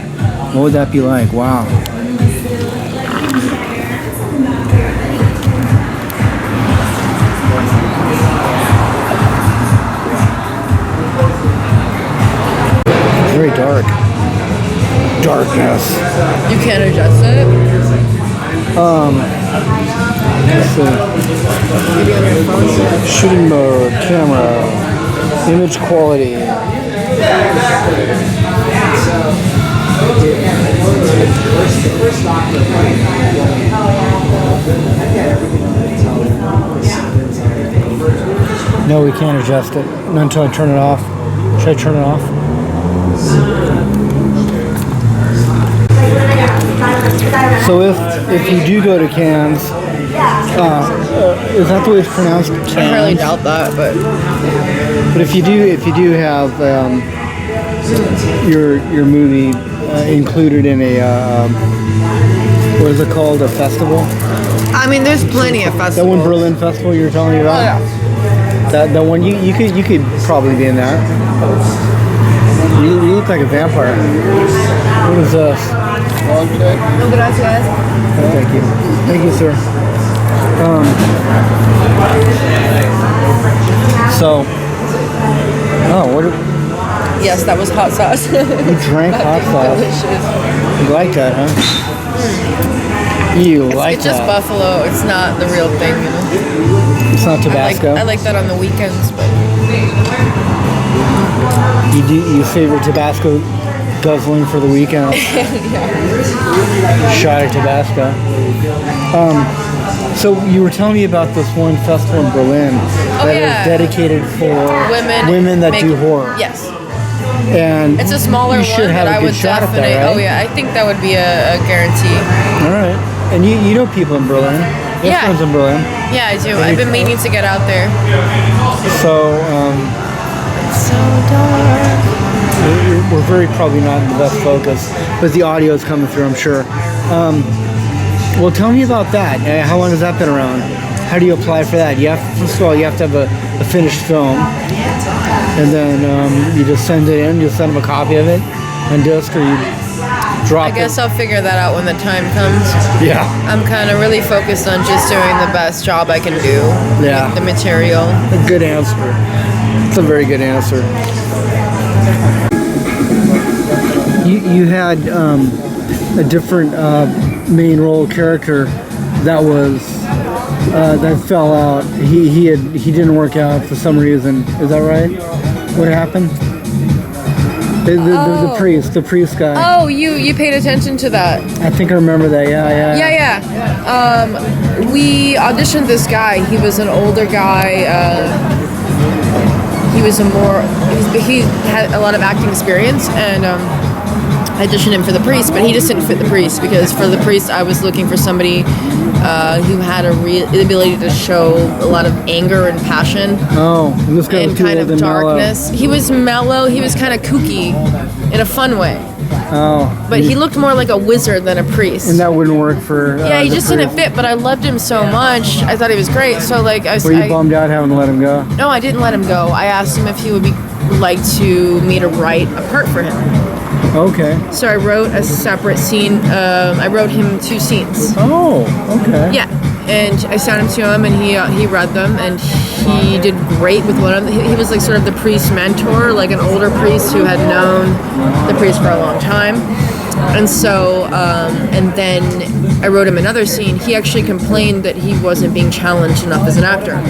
what would that be like? Wow. Very dark. Darkness. You can't adjust it. Let's see. Shooting mode, camera, image quality. No, we can't adjust it. Not until I turn it off. Should I turn it off? So if you do go to Cannes, is that the way it's pronounced? Cannes? I really doubt that, but But if you do have your movie included in a what is it called, a festival? I mean, there's plenty of festivals. That one Berlin festival you were telling me about? Oh, yeah. That one you could probably be in that. You look like a vampire. What is this? No, gracias. Thank you, sir. What? Yes, that was hot sauce. You drank hot sauce. Delicious. You like that, huh? You like It's just that. buffalo. It's not the real thing, you know. It's not Tabasco. I like that on the weekends, but You favor Tabasco guzzling for the weekend. Shot of Tabasco. So you were telling me about this one festival in Berlin that yeah. is dedicated for women that do horror. Yes. And It's a smaller you should one, have but a I good would shot at definitely. that, right? Oh yeah, I think that would be a guarantee. All right. And you know people in Berlin. You have Yeah. friends in Berlin. Yeah, I do. I've been meaning to get out there. So So dark. we're very probably not in the best focus, but the audio is coming through, I'm sure. Well, tell me about that. How long has that been around? How do you apply for that? First of all, you have to have a finished film. and then you just send it in. You send them a copy of it on disc, or you drop I guess I'll figure that out when the time comes. it. Yeah. I'm kind of really focused on just doing the best job I can do Yeah. with the material. A good answer. It's a very good answer. You had a different main role character that was that fell out. He didn't work out for some reason. Is that right? What happened? The priest guy. Oh, you paid attention to that. I think I remember that. Yeah. Yeah. We auditioned this guy. He was an older guy. He had a lot of acting experience, and I auditioned him for the priest, but he just didn't fit the priest, because for the priest I was looking for somebody who had the ability to show a lot of anger and passion. Oh, and this guy and was too kind old of and darkness. He was mellow. He was kind of kooky in a fun way. mellow. Oh. But he looked more like a wizard than a priest. And that wouldn't work for. Yeah, he the just priest. didn't fit. But I loved him so much. I thought he was great. So like Were you bummed out having to let him go? No, I didn't let him go. I asked him if he would like me to write a part for him. Okay. So I wrote a separate scene. I wrote him 2 scenes. Oh, okay. Yeah, and I sent them to him, and he read them, and he did great with one of them. He was like sort of the priest mentor, like an older priest who had known the priest for a long time. And so, and then I wrote him another scene. He actually complained that he wasn't being challenged enough as an actor.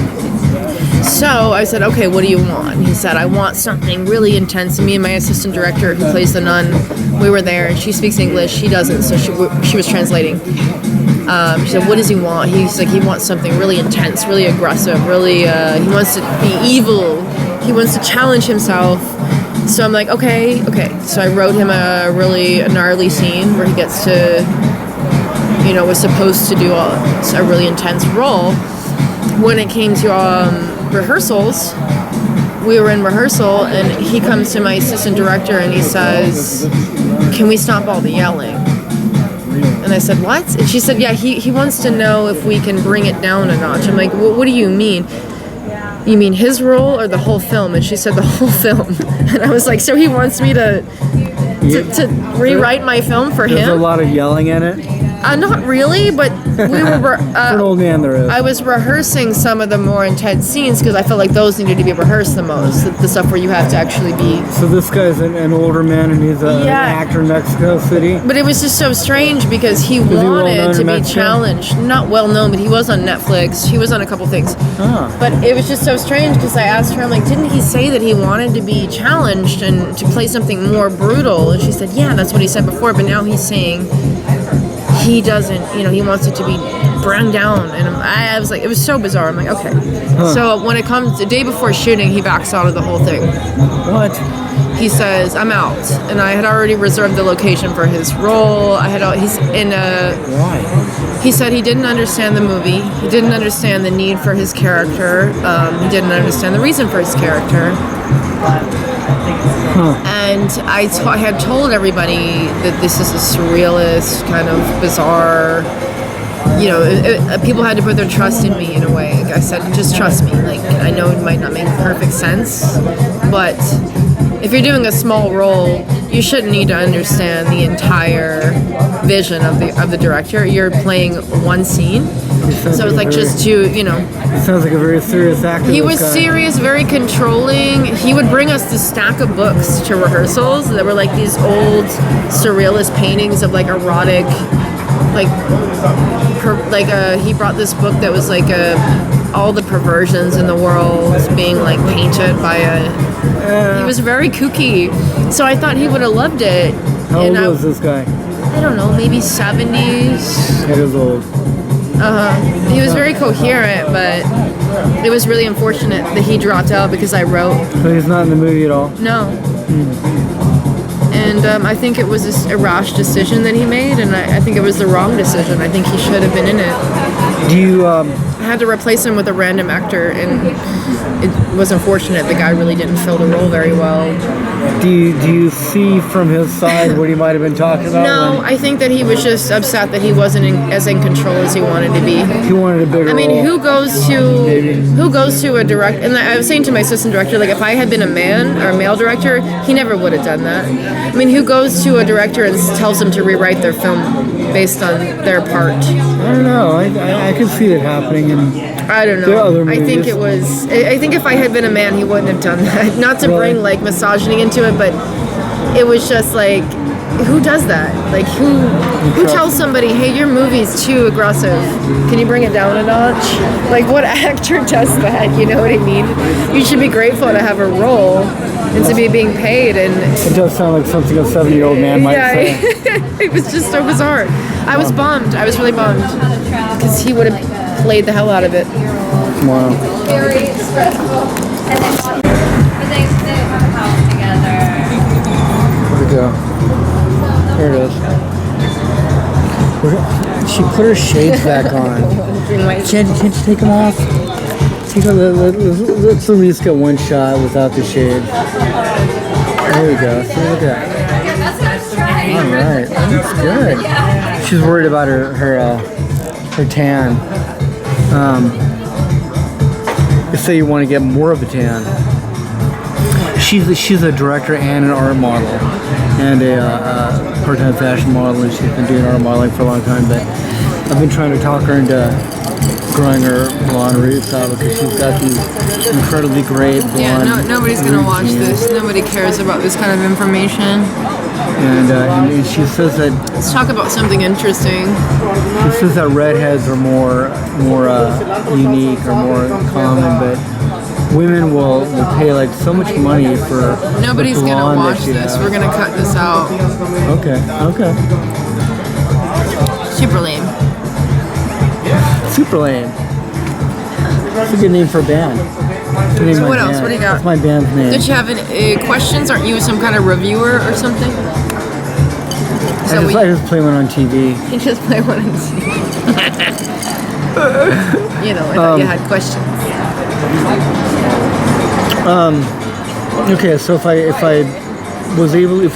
So I said, okay, what do you want? He said, I want something really intense. And me and my assistant director, who plays the nun, we were there, and she speaks English. She doesn't, so she was translating. She said, what does he want? He's like, he wants something really intense, really aggressive, really, he wants to be evil. He wants to challenge himself. So I'm like, okay. So I wrote him a really gnarly scene where he gets to, was supposed to do a really intense role. When it came to rehearsals, we were in rehearsal, and he comes to my assistant director and he says, can we stop all the yelling? And I said, what? And she said, yeah, he wants to know if we can bring it down a notch. I'm like, what do you mean? You mean his role or the whole film? And she said, the whole film. And I was like, so he wants me to rewrite my film for him? There's a lot of yelling in it. Not really, but we were. For an old man, there is. I was rehearsing some of the more intense scenes because I felt like those needed to be rehearsed the most. The stuff where you have to actually be. So this guy's an older man, and he's an actor in Mexico City. But it was just so strange because he wanted to be challenged. Not well known, but he was on Netflix. He was on a couple things. Huh. But it was just so strange because I asked her, I'm like, didn't he say that he wanted to be challenged and to play something more brutal? And she said, yeah, that's what he said before. But now he's saying he doesn't, he wants it to be brought down. And I was like, it was so bizarre. I'm like, okay. Huh. So when it comes the day before shooting, he backs out of the whole thing. What? He says, I'm out. And I had already reserved the location for his role. He's in a. Why? He said he didn't understand the movie. He didn't understand the need for his character. He didn't understand the reason for his character. Huh. And I had told everybody that this is a surrealist, kind of bizarre, people had to put their trust in me in a way. I said, just trust me. Like, I know it might not make perfect sense, but if you're doing a small role, you shouldn't need to understand the entire vision of the director. You're playing one scene. So it's like just to, Sounds like a very serious actor. He was serious, very controlling. He would bring us this stack of books to rehearsals that were like these old surrealist paintings of like erotic, he brought this book that was like all the perversions in the world being like painted by he was very kooky. So I thought he would have loved it. How old was this guy? I don't know, maybe 70s. It is old. He was very coherent, but it was really unfortunate that he dropped out because I wrote. So he's not in the movie at all? No. And I think it was a rash decision that he made, and I think it was the wrong decision. I think he should have been in it. Do you... I had to replace him with a random actor, and it was unfortunate. The guy really didn't fill the role very well. Do you see from his side what he might have been talking about? No, I think that he was just upset that he wasn't as in control as he wanted to be. He wanted a bigger I mean, role. who goes to a direct? And I was saying to my assistant director, like, if I had been a man or a male director, he never would have done that. I mean, who goes to a director and tells them to rewrite their film based on their part? I don't know. I can see that happening, and I don't there are know. other I think movies. it was. I think if I had been a man, he wouldn't have done that. Not to Really? bring like misogyny into it, but it was just like, who does that? Like, who tells somebody, hey, your movie's too aggressive? Can you bring it down a notch? Like, what actor does that? You know what I mean? You should be grateful to have a role and to be being paid. And it does sound like something a 70-year-old man might say. it was just so bizarre. I was bummed. I was really bummed because he would have played the hell out of it. Wow. Very stressful. And then but they have a house together. Where'd it go? There it is. She put her shades back on. Can't you take them off? Let's at least get one shot without the shade. There we go. See, look at that. All right, that's good. She's worried about her tan. You say you want to get more of a tan. She's a director and an art model, and a part-time fashion model, and she's been doing art modeling for a long time. But I've been trying to talk her into growing her blonde roots out because she's got these incredibly great blonde. Yeah, nobody's gonna roots watch in it. this. Nobody cares about this kind of information. And she says that Let's talk about something interesting. she says that redheads are more unique or more common, but women will pay like so much money for Nobody's the gonna blonde watch that you this. have. We're gonna cut this out. Okay. Super lame. Super lame. That's a good name for a band. Good name So of my what else? band. What do you got? That's my band's name. Did you have any questions? Aren't you some kind of reviewer or something? I just play one on TV. You just play one and see. You know, I thought you had questions. Okay, so if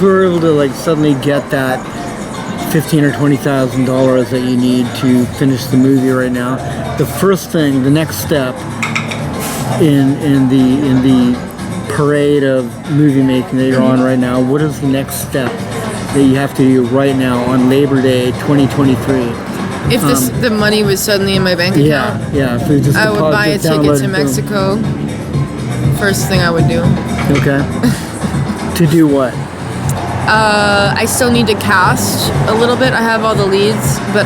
we were able to like suddenly get that $15,000 or $20,000 that you need to finish the movie right now, the next step in the parade of movie making that you're on right now, what is the next step that you have to do right now on Labor Day 2023? If the money was suddenly in my bank account, Yeah. If we just I would buy a just ticket download to it, boom. Mexico. First thing I would do. Okay. To do what? I still need to cast a little bit. I have all the leads, but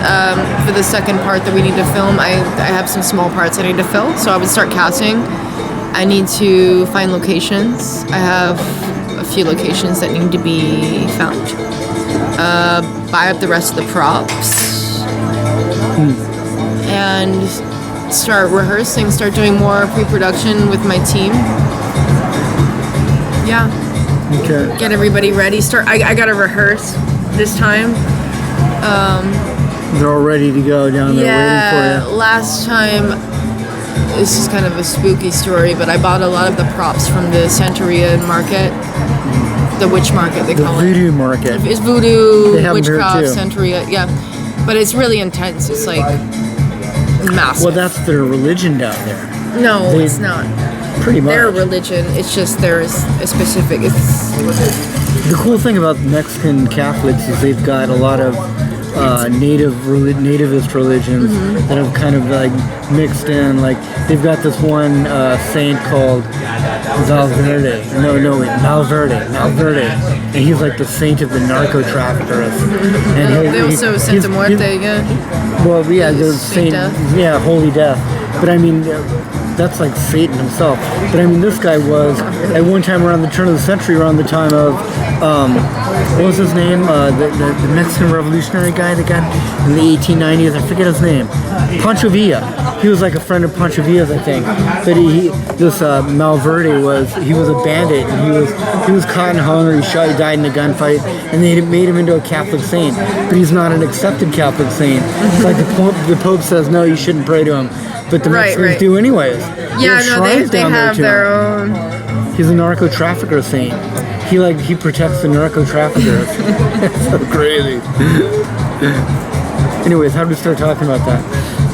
for the second part that we need to film, I have some small parts I need to fill. So I would start casting. I need to find locations. I have a few locations that need to be found. Buy up the rest of the props. And start rehearsing, start doing more pre-production with my team. Yeah. Okay. Get everybody ready. I gotta rehearse this time. They're all ready to go down there waiting for you. Last time, this is kind of a spooky story, but I bought a lot of the props from the Santeria market, the witch market they The call voodoo market. it. It's voodoo, They have 'em here witchcraft, too. Santeria, yeah. But it's really intense. It's like massive. Well, that's their religion down there. No, they- it's not. Pretty much. Their religion. It's just there's a specific. It's The cool thing about Mexican Catholics is they've got a lot of nativist religions that have kind of like mixed in. Like they've got this one saint called Valverde. Malverde. And he's like the saint of the narco traffickers. And they also Santa Muerte again. Well, yeah, there's Saint Death. Yeah, Holy Death. But I mean, that's like Satan himself. But I mean, this guy was at one time around the turn of the century, around the time of what was his name? The Mexican revolutionary guy that got in the 1890s. I forget his name. Pancho Villa. He was like a friend of Pancho Villa's, I think. But this Malverde was a bandit, and he was caught and hung, or he died in a gunfight, and they made him into a Catholic saint. But he's not an accepted Catholic saint. It's like the Pope says, no, you shouldn't pray to him. But the Mexicans do anyways. Yeah, There's no, shrines they down there have to their him. own. He's a narco trafficker saint. He protects the narco traffickers. It's so crazy. Anyways, how did we start talking about that?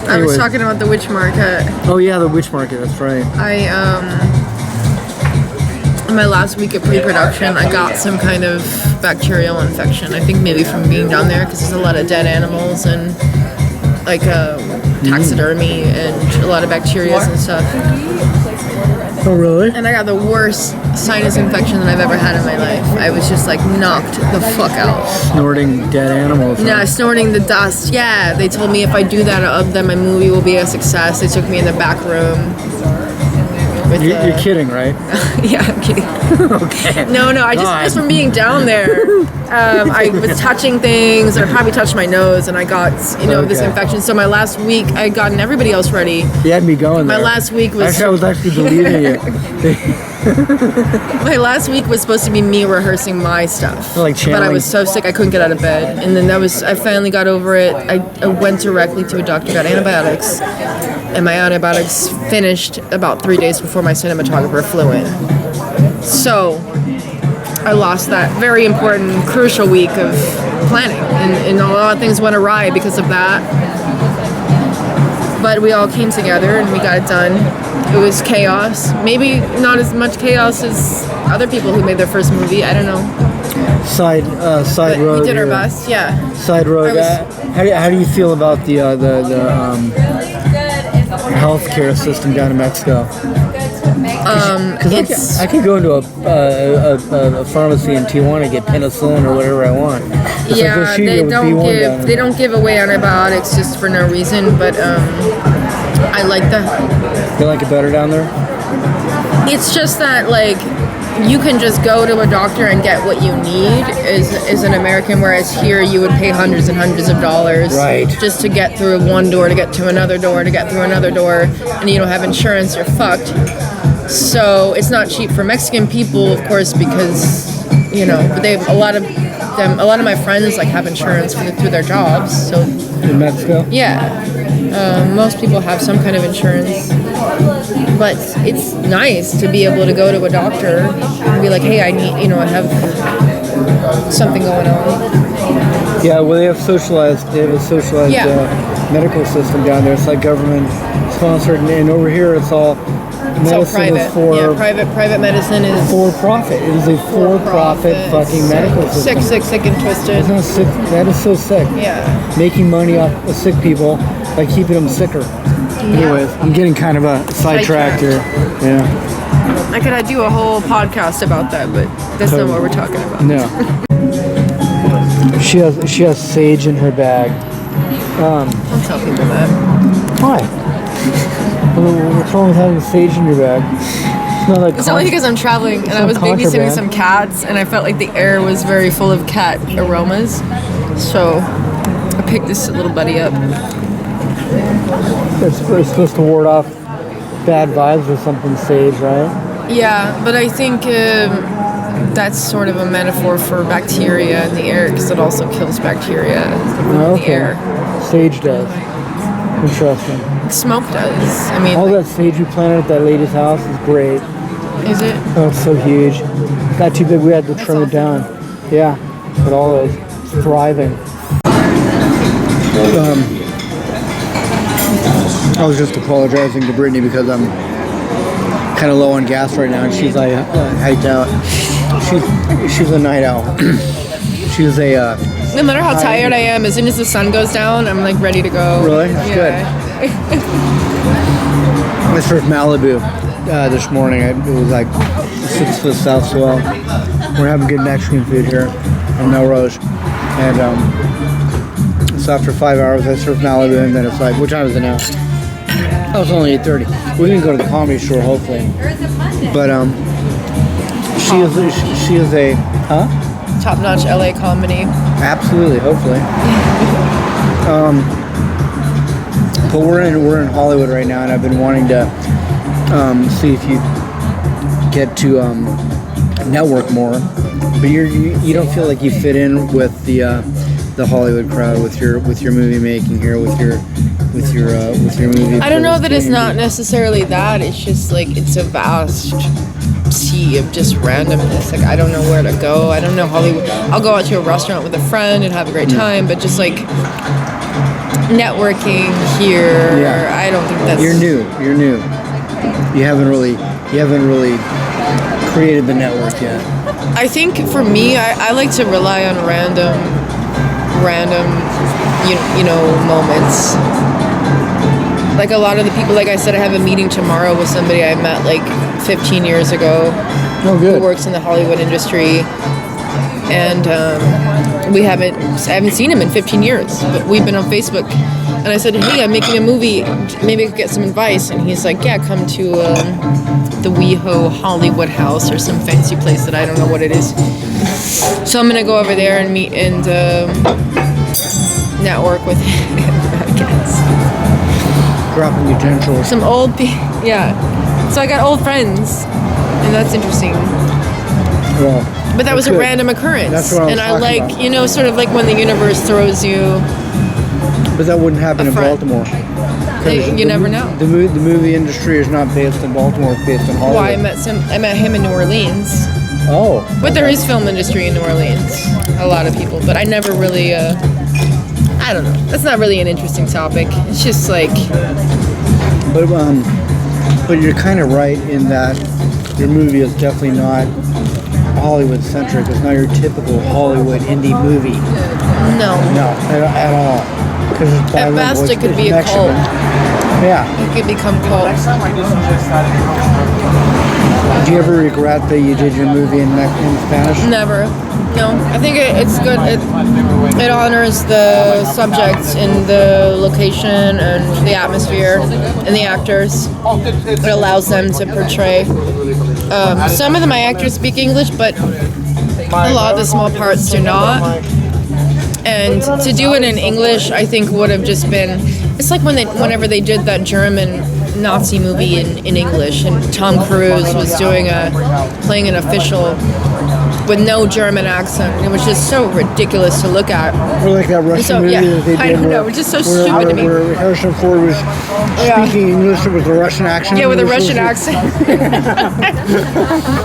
I was talking about the witch market. Oh yeah, the witch market. That's right. In my last week of pre-production, I got some kind of bacterial infection. I think maybe from being down there because there's a lot of dead animals and like taxidermy and a lot of bacteria and stuff. Oh really? And I got the worst sinus infection that I've ever had in my life. I was just like knocked the fuck out. Snorting dead animals. Yeah, snorting the dust. Yeah, they told me if I do that, then my movie will be a success. They took me in the back room. You're kidding, right? Yeah, I'm kidding. Okay. No, just from being down there, I was touching things, and I probably touched my nose, and I got this infection. So my last week, I had gotten everybody else ready. You had me going there. My last week was. Actually, I was actually believing you. My last week was supposed to be me rehearsing my stuff, like but I was so sick I couldn't get out of bed, and then I finally got over it. I went directly to a doctor, got antibiotics, and my antibiotics finished about 3 days before my cinematographer flew in. So I lost that very important, crucial week of planning, and a lot of things went awry because of that. But we all came together and we got it done. It was chaos. Maybe not as much chaos as other people who made their first movie. I don't know. Side road. We did our best. Yeah. Side road. How do you feel about the healthcare system down in Mexico? I could go into a pharmacy in Tijuana and get penicillin or whatever I want. Yeah, they don't give away antibiotics just for no reason, but I like that. You like it better down there? It's just that like you can just go to a doctor and get what you need as an American, whereas here you would pay hundreds and hundreds of dollars just to get through one door, to get to another door, to get through another door, and you don't have insurance, you're fucked. So it's not cheap for Mexican people, of course, because but they have a lot of my friends like have insurance through their jobs. So in Mexico, yeah, most people have some kind of insurance, but it's nice to be able to go to a doctor and be like, hey, I need, I have something going on. Yeah, well, they have a socialized medical system down there. It's like government sponsored, and over here it's all. It's all private. Private medicine is for profit. It is a for-profit fucking medical system. Sick and twisted. Isn't that sick? That is so sick. Yeah. Making money off of sick people by keeping them sicker. Anyways, I'm getting kind of a sidetracked here. Yeah. I could do a whole podcast about that, but that's not what we're talking about. No. She has sage in her bag. Don't tell people that. Why? What's wrong with having sage in your bag? It's only because I'm traveling and I was babysitting some cats and I felt like the air was very full of cat aromas. So I picked this little buddy up. It's supposed to ward off bad vibes or something, sage, right? Yeah, but I think that's sort of a metaphor for bacteria in the air because it also kills bacteria in the air. Sage does. Interesting. Smoke does. I mean, all that sage we planted at that lady's house is great. Is it? Oh, it's so huge. It got too big. We had to trim it down. Yeah, but all is thriving. I was just apologizing to Brittany because I'm kind of low on gas right now, and she's like hiked out. She's a night owl. She's a. No matter how tired I am, as soon as the sun goes down, I'm like ready to go. Really? That's good. I surfed Malibu this morning. It was like 6 foot south swell. We're having good Mexican food here on Melrose. And so after 5 hours, I surfed Malibu, and then it's like, what time is it now? Oh, it's only 8:30. We can go to the comedy store, hopefully. But she is a top-notch LA comedy. Absolutely, hopefully. But we're in Hollywood right now, and I've been wanting to see if you get to network more. But you don't feel like you fit in with the Hollywood crowd with your movie making here, with your movie. I don't know that it's not necessarily that. It's just like it's a vast sea of just randomness. Like I don't know where to go. I don't know Hollywood. I'll go out to a restaurant with a friend and have a great time, but just like networking here, Yeah. I don't think that's. You're new. You haven't really created the network yet. I think for me, I like to rely on random, you know, moments. Like a lot of the people, like I said, I have a meeting tomorrow with somebody I met like 15 years ago. Oh, good. Who works in the Hollywood industry, and I haven't seen him in 15 years, but we've been on Facebook. And I said, hey, I'm making a movie. Maybe I could get some advice. And he's like, yeah, come to the WeHo Hollywood House or some fancy place that I don't know what it is. So I'm gonna go over there and meet and network with him, I guess. Dropping utensils. Some old yeah. So I got old friends, and that's interesting. Well, But that was a good. random occurrence. That's what I was and I talking like, about. you know, sort of like when the universe throws you. But that wouldn't happen in friend. Baltimore. You never know. The movie industry is not based in Baltimore; it's based in Hollywood. Well, I met him in New Orleans. Oh. But there is film industry in New Orleans. A lot of people. But I never really, I don't know. That's not really an interesting topic. It's just like, But you're kind of right in that your movie is definitely not Hollywood centric. It's not your typical Hollywood indie movie. no. No, at all. Because it's At best, bilingual, it could it's be a Mexican. cult. Yeah. It could become cult. Do you ever regret that you did your movie in Spanish? Never. No. I think it's good. It honors the subject and the location and the atmosphere and the actors. It allows them to portray. Some of my actors speak English, but a lot of the small parts do not. And to do it in English, I think would have just been. It's like whenever they did that German Nazi movie in English, and Tom Cruise was playing an official with no German accent. And it was just so ridiculous to look at. Or like that Russian So, movie yeah, that they did. I don't know, it's just so stupid to me. Where Harrison Ford was speaking English with a Russian accent. Yeah, with a Russian accent.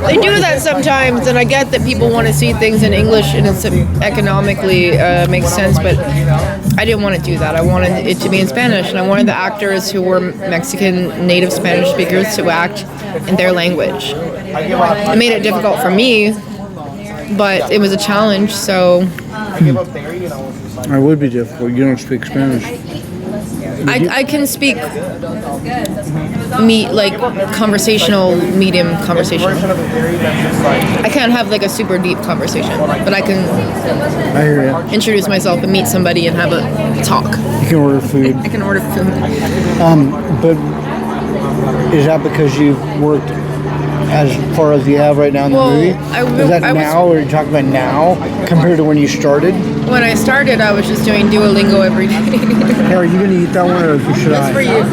They do that sometimes, and I get that people want to see things in English and it's economically makes sense, but I didn't want to do that. I wanted it to be in Spanish, and I wanted the actors who were Mexican native Spanish speakers to act in their language. It made it difficult for me, but it was a challenge, so It would be difficult. You don't speak Spanish. I can speak conversational, medium conversation. I can't have like a super deep conversation, but I can I hear you. introduce myself and meet somebody and have a talk. You can order food. I can order food. But is that because you've worked as far as you have right now in the Well, movie? Is that I was- now, or are you talking about now compared to when you started? When I started, I was just doing Duolingo every day. Hey, are you going to eat that one, or should I? That's for you.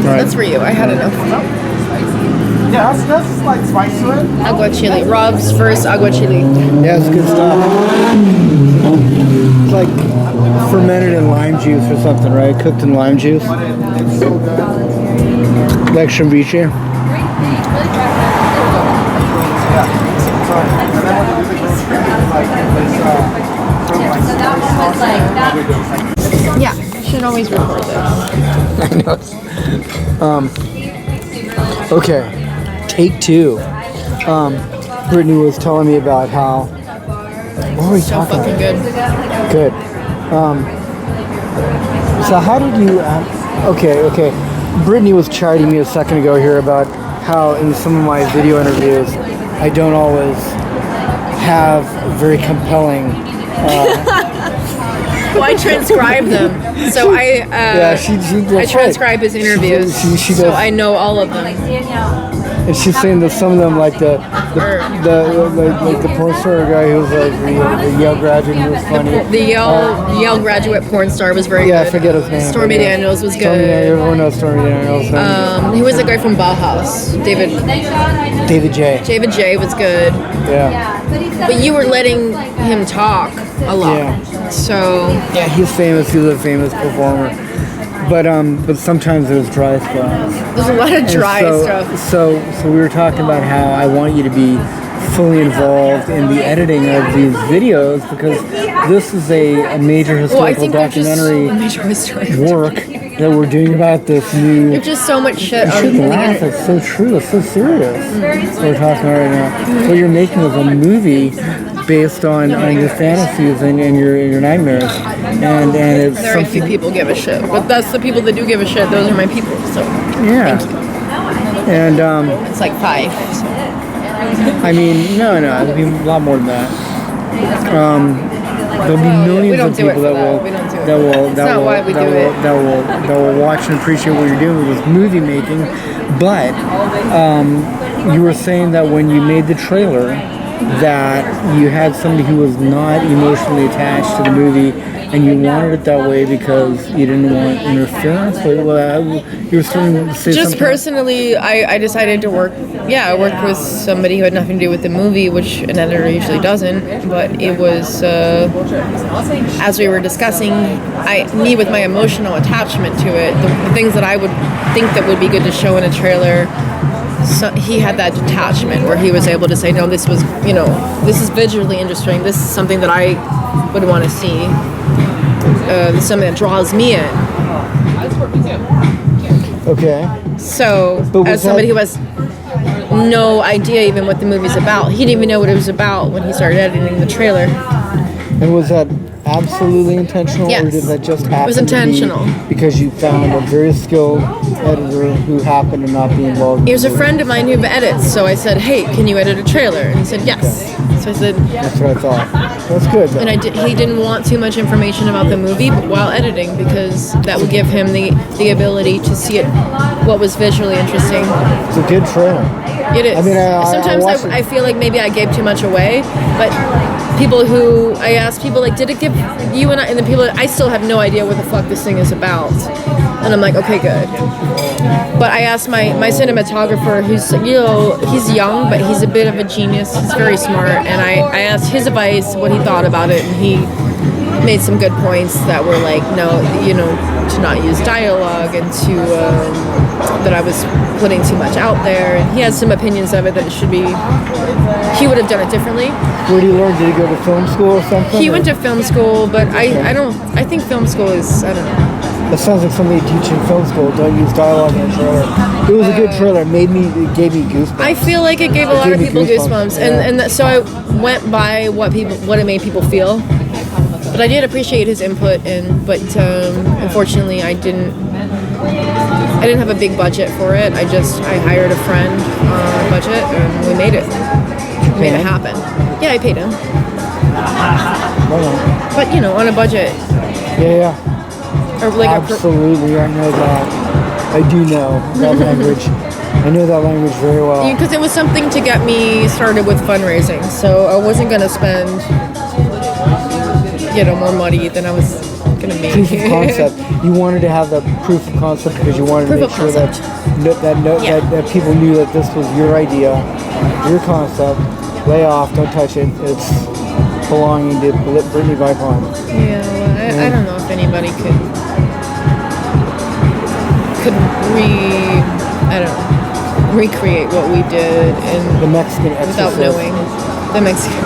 That's for you. I had enough. Yeah, that's like spice to it. Agua chili. Rob's first agua chili. Yeah, it's good stuff. It's like fermented in lime juice or something, right? Cooked in lime juice. Like ceviche. Yeah, you should always record this. Okay, take two. Brittany was telling me about how. What were we So talking fucking about? good. Good. So how did you? Okay. Brittany was chiding me a second ago here about how in some of my video interviews I don't always have very compelling. Well, I transcribe them, so I she I that's right. transcribe his interviews, She so does. I know all of them. And she's saying that some of them, like the porn star guy who was like the Yale graduate, who was funny. The Yale graduate porn star was very Yeah, I good. forget his name. Stormy but yeah. Daniels was Stormy good. Daniels, everyone knows Stormy Daniels. He was the guy from Bauhaus. David David J. J was good, Yeah. but you were letting him talk a lot. Yeah. So Yeah, he's famous. He's a famous performer. but sometimes there's dry spots. There's a lot of dry so, stuff. So we were talking about how I want you to be fully involved in the editing of these videos because this is a major historical documentary work that we're doing about this new. There's just so much shit You on shouldn't the laugh. internet. It's so true. It's so serious. What we're talking about right now. What you're making is a movie based on your fantasies and your nightmares, and it's Very few something. people give a shit, but that's the people that do give a shit. Those are my people. So Yeah. And it's like 5. So. I mean, no, there'll be a lot more than that. There'll be millions don't of do it people for that that. will We don't do it that for that. will It's that not will why we that do will it. that will watch and appreciate what you're doing with this movie making. But you were saying that when you made the trailer, that you had somebody who was not emotionally attached to the movie, and you wanted it that way because you didn't want interference. Well, you were starting to say Just something. personally, I decided to work. Yeah, I worked with somebody who had nothing to do with the movie, which an editor usually doesn't. But it was as we were discussing, me with my emotional attachment to it, the things that I would think that would be good to show in a trailer. So he had that detachment where he was able to say, no, this was, this is visually interesting. This is something that I would want to see. This is something that draws me in. Okay. So, But was as somebody that- who has no idea even what the movie's about, he didn't even know what it was about when he started editing the trailer. And was that absolutely intentional, or Yes. did that just happen? It was intentional. To be because you found a very skilled editor who happened to not be involved? He was a friend of mine who edits, so I said, hey, can you edit a trailer? And he said, yes. So I said, That's what I thought. That's good. Though. and he didn't want too much information about the movie while editing because that would give him the ability to see it, what was visually interesting. It's a good trailer. It is. I mean, Sometimes watched it. I feel like maybe I gave too much away, but I asked people like, did it give you and the people, I still have no idea what the fuck this thing is about. And I'm like, okay, good. But I asked my cinematographer, who's, he's young, but he's a bit of a genius. He's very smart. And I asked his advice, what he thought about it. And he made some good points that were like, no, to not use dialogue and to, that I was putting too much out there. And he has some opinions of it that it should be, he would have done it differently. Where did he learn? Did he go to film school or something? He went to film school, but I think film school is, I don't know. That sounds like somebody teaching film school. Don't use dialogue in a trailer. It was a good trailer. It gave me goosebumps. I feel like it gave a lot of gave me people goosebumps, goosebumps, yeah. so I went by what it made people feel. But I did appreciate his input, but unfortunately, I didn't have a big budget for it. I hired a friend on a budget, and we made it. We made it happen. Yeah, I paid him. But on a budget. Yeah. Or like Absolutely, I know that. I do know that language. I know that language very well. because it was something to get me started with fundraising. So I wasn't going to spend, more money than I was going to make. Proof of concept. You wanted to have that proof of concept because you wanted to Proof make of sure that concept. that people knew that this was your idea, your concept. Lay off, don't touch it. It's belonging to Brittany Vipon. Yeah, well, I don't know if anybody could recreate what we did The Mexican without Exorcist. knowing the Mexican.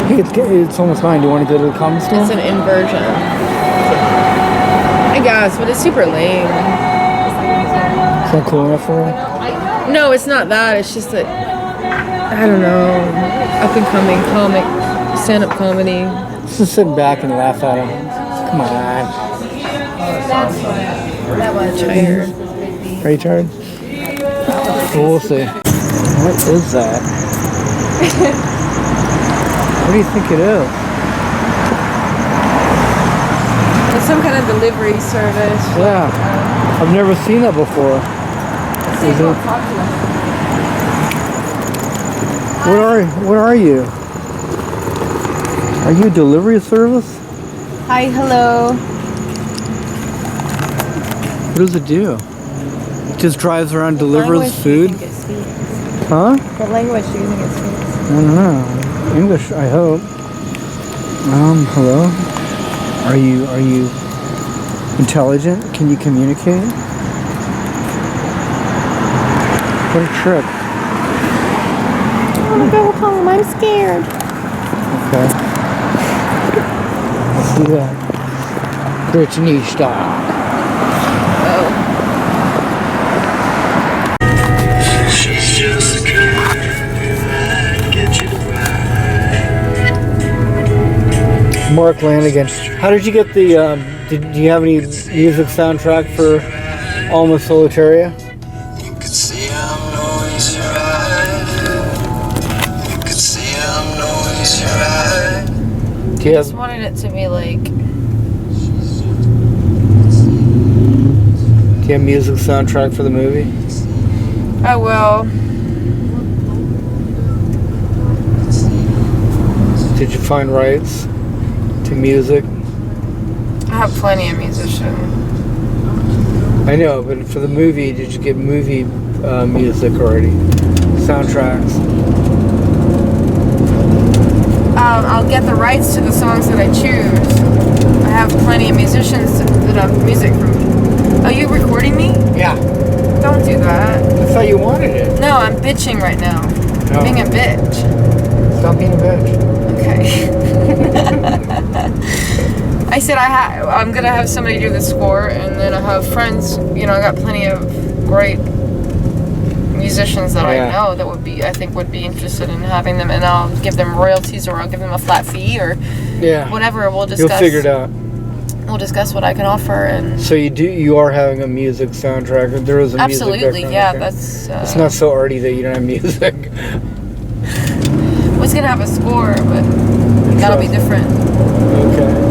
It's almost fine. Do you want to go to the comic store? It's an inversion, I guess, but it's super lame. It's not cool enough for you? No, it's not that. It's just that I don't know, up and coming stand-up comedy. Just sit back and laugh at him. Come on. Tired. Are you tired? Well, we'll see. What is that? What do you think it is? It's some kind of delivery service. Yeah. I've never seen that before. Is it? What are you? Are you a delivery service? Hi, hello. What does it do? It just drives around, delivers food? Huh? What language do you think it speaks? I don't know. English, I hope. Hello? Are you intelligent? Can you communicate? What a trip. I want to go home. I'm scared. Okay. Let's do that. Brittany style. Oh. She's just a girl that get you right. Mark Lanigan. How did you get the, do you have any music soundtrack for Alma Solitaria? You could see I'm noisy right. You could see I'm noisy right. Do you I just have, wanted it to be like. do you have music soundtrack for the movie? Oh well. Did you find rights to music? I have plenty of musicians. I know, but for the movie, did you get movie music already? Soundtracks? I'll get the rights to the songs that I choose. I have plenty of musicians that have music from me. Oh, you recording me? Yeah. Don't do that. I thought you wanted it. No, I'm bitching right now. No. Being a bitch. Stop being a bitch. Okay. I said I'm gonna have somebody do the score, and then I have friends. I got plenty of great musicians that I know that I think would be interested in having them, and I'll give them royalties, or I'll give them a flat fee, or whatever. We'll discuss. You'll figure it out. We'll discuss what I can offer, and So you are having a music soundtrack. There is a absolutely, music background, yeah. okay. That's. It's not so arty that you don't have music. Was gonna have a score, but that'll be different. Okay.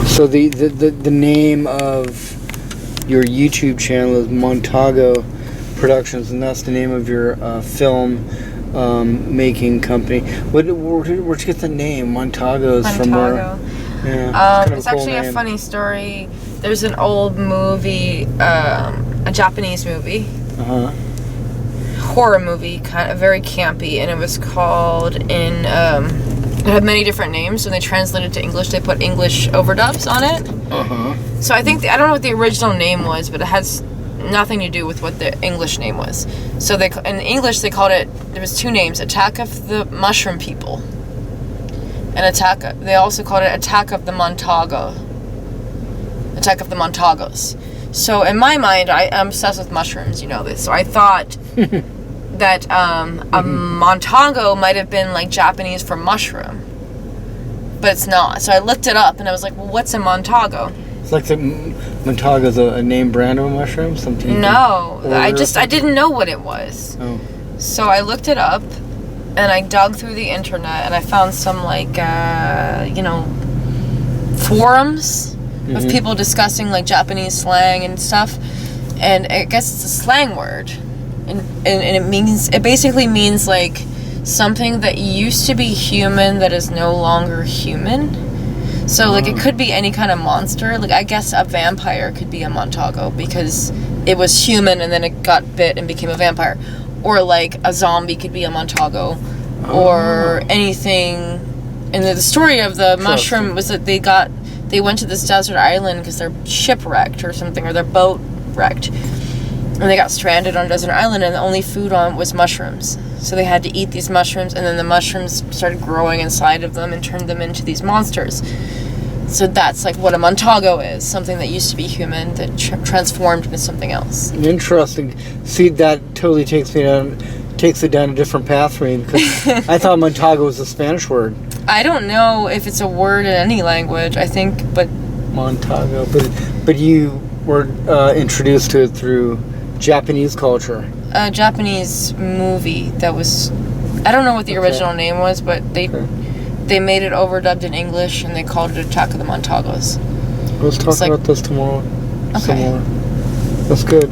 So the name of your YouTube channel is Montago Productions, and that's the name of your film making company. Where'd you get the name? Montago is from where? Montago. Yeah, It's actually a funny story. There's an old movie, a Japanese movie, horror movie, kind of very campy, and it was called it had many different names. When they translated to English, they put English overdubs on it. So I think I don't know what the original name was, but it has nothing to do with what the English name was. So in English they called it. There was two names: Attack of the Mushroom People, and they also called it Attack of the Montago. Attack of the Montagos. So in my mind, I'm obsessed with mushrooms. You know this. So I thought that a Montago might have been like Japanese for mushroom, but it's not. So I looked it up, and I was like, well, what's a Montago? It's like Montago's a name brand of a mushroom? Something? No, I didn't know what it was. Oh. So I looked it up, and I dug through the internet, and I found some forums of people discussing like Japanese slang and stuff, and I guess it's a slang word, and it basically means like something that used to be human that is no longer human. So like it could be any kind of monster. Like I guess a vampire could be a Montago because it was human and then it got bit and became a vampire, or like a zombie could be a Montago, or anything. And the story of the mushroom was that they went to this desert island because they're shipwrecked or something, or their boat wrecked, and they got stranded on a desert island, and the only food on was mushrooms. So they had to eat these mushrooms, and then the mushrooms started growing inside of them and turned them into these monsters. So that's like what a Montago is, something that used to be human that transformed into something else. Interesting. See, that totally takes it down a different path for me, because I thought Montago was a Spanish word. I don't know if it's a word in any language, I think, but... Montago. But you were introduced to it through Japanese culture. A Japanese movie that was... I don't know what the original name was, but they made it overdubbed in English, and they called it Attack of the Montagos. Let's talk about this tomorrow. Okay. Some more. That's good.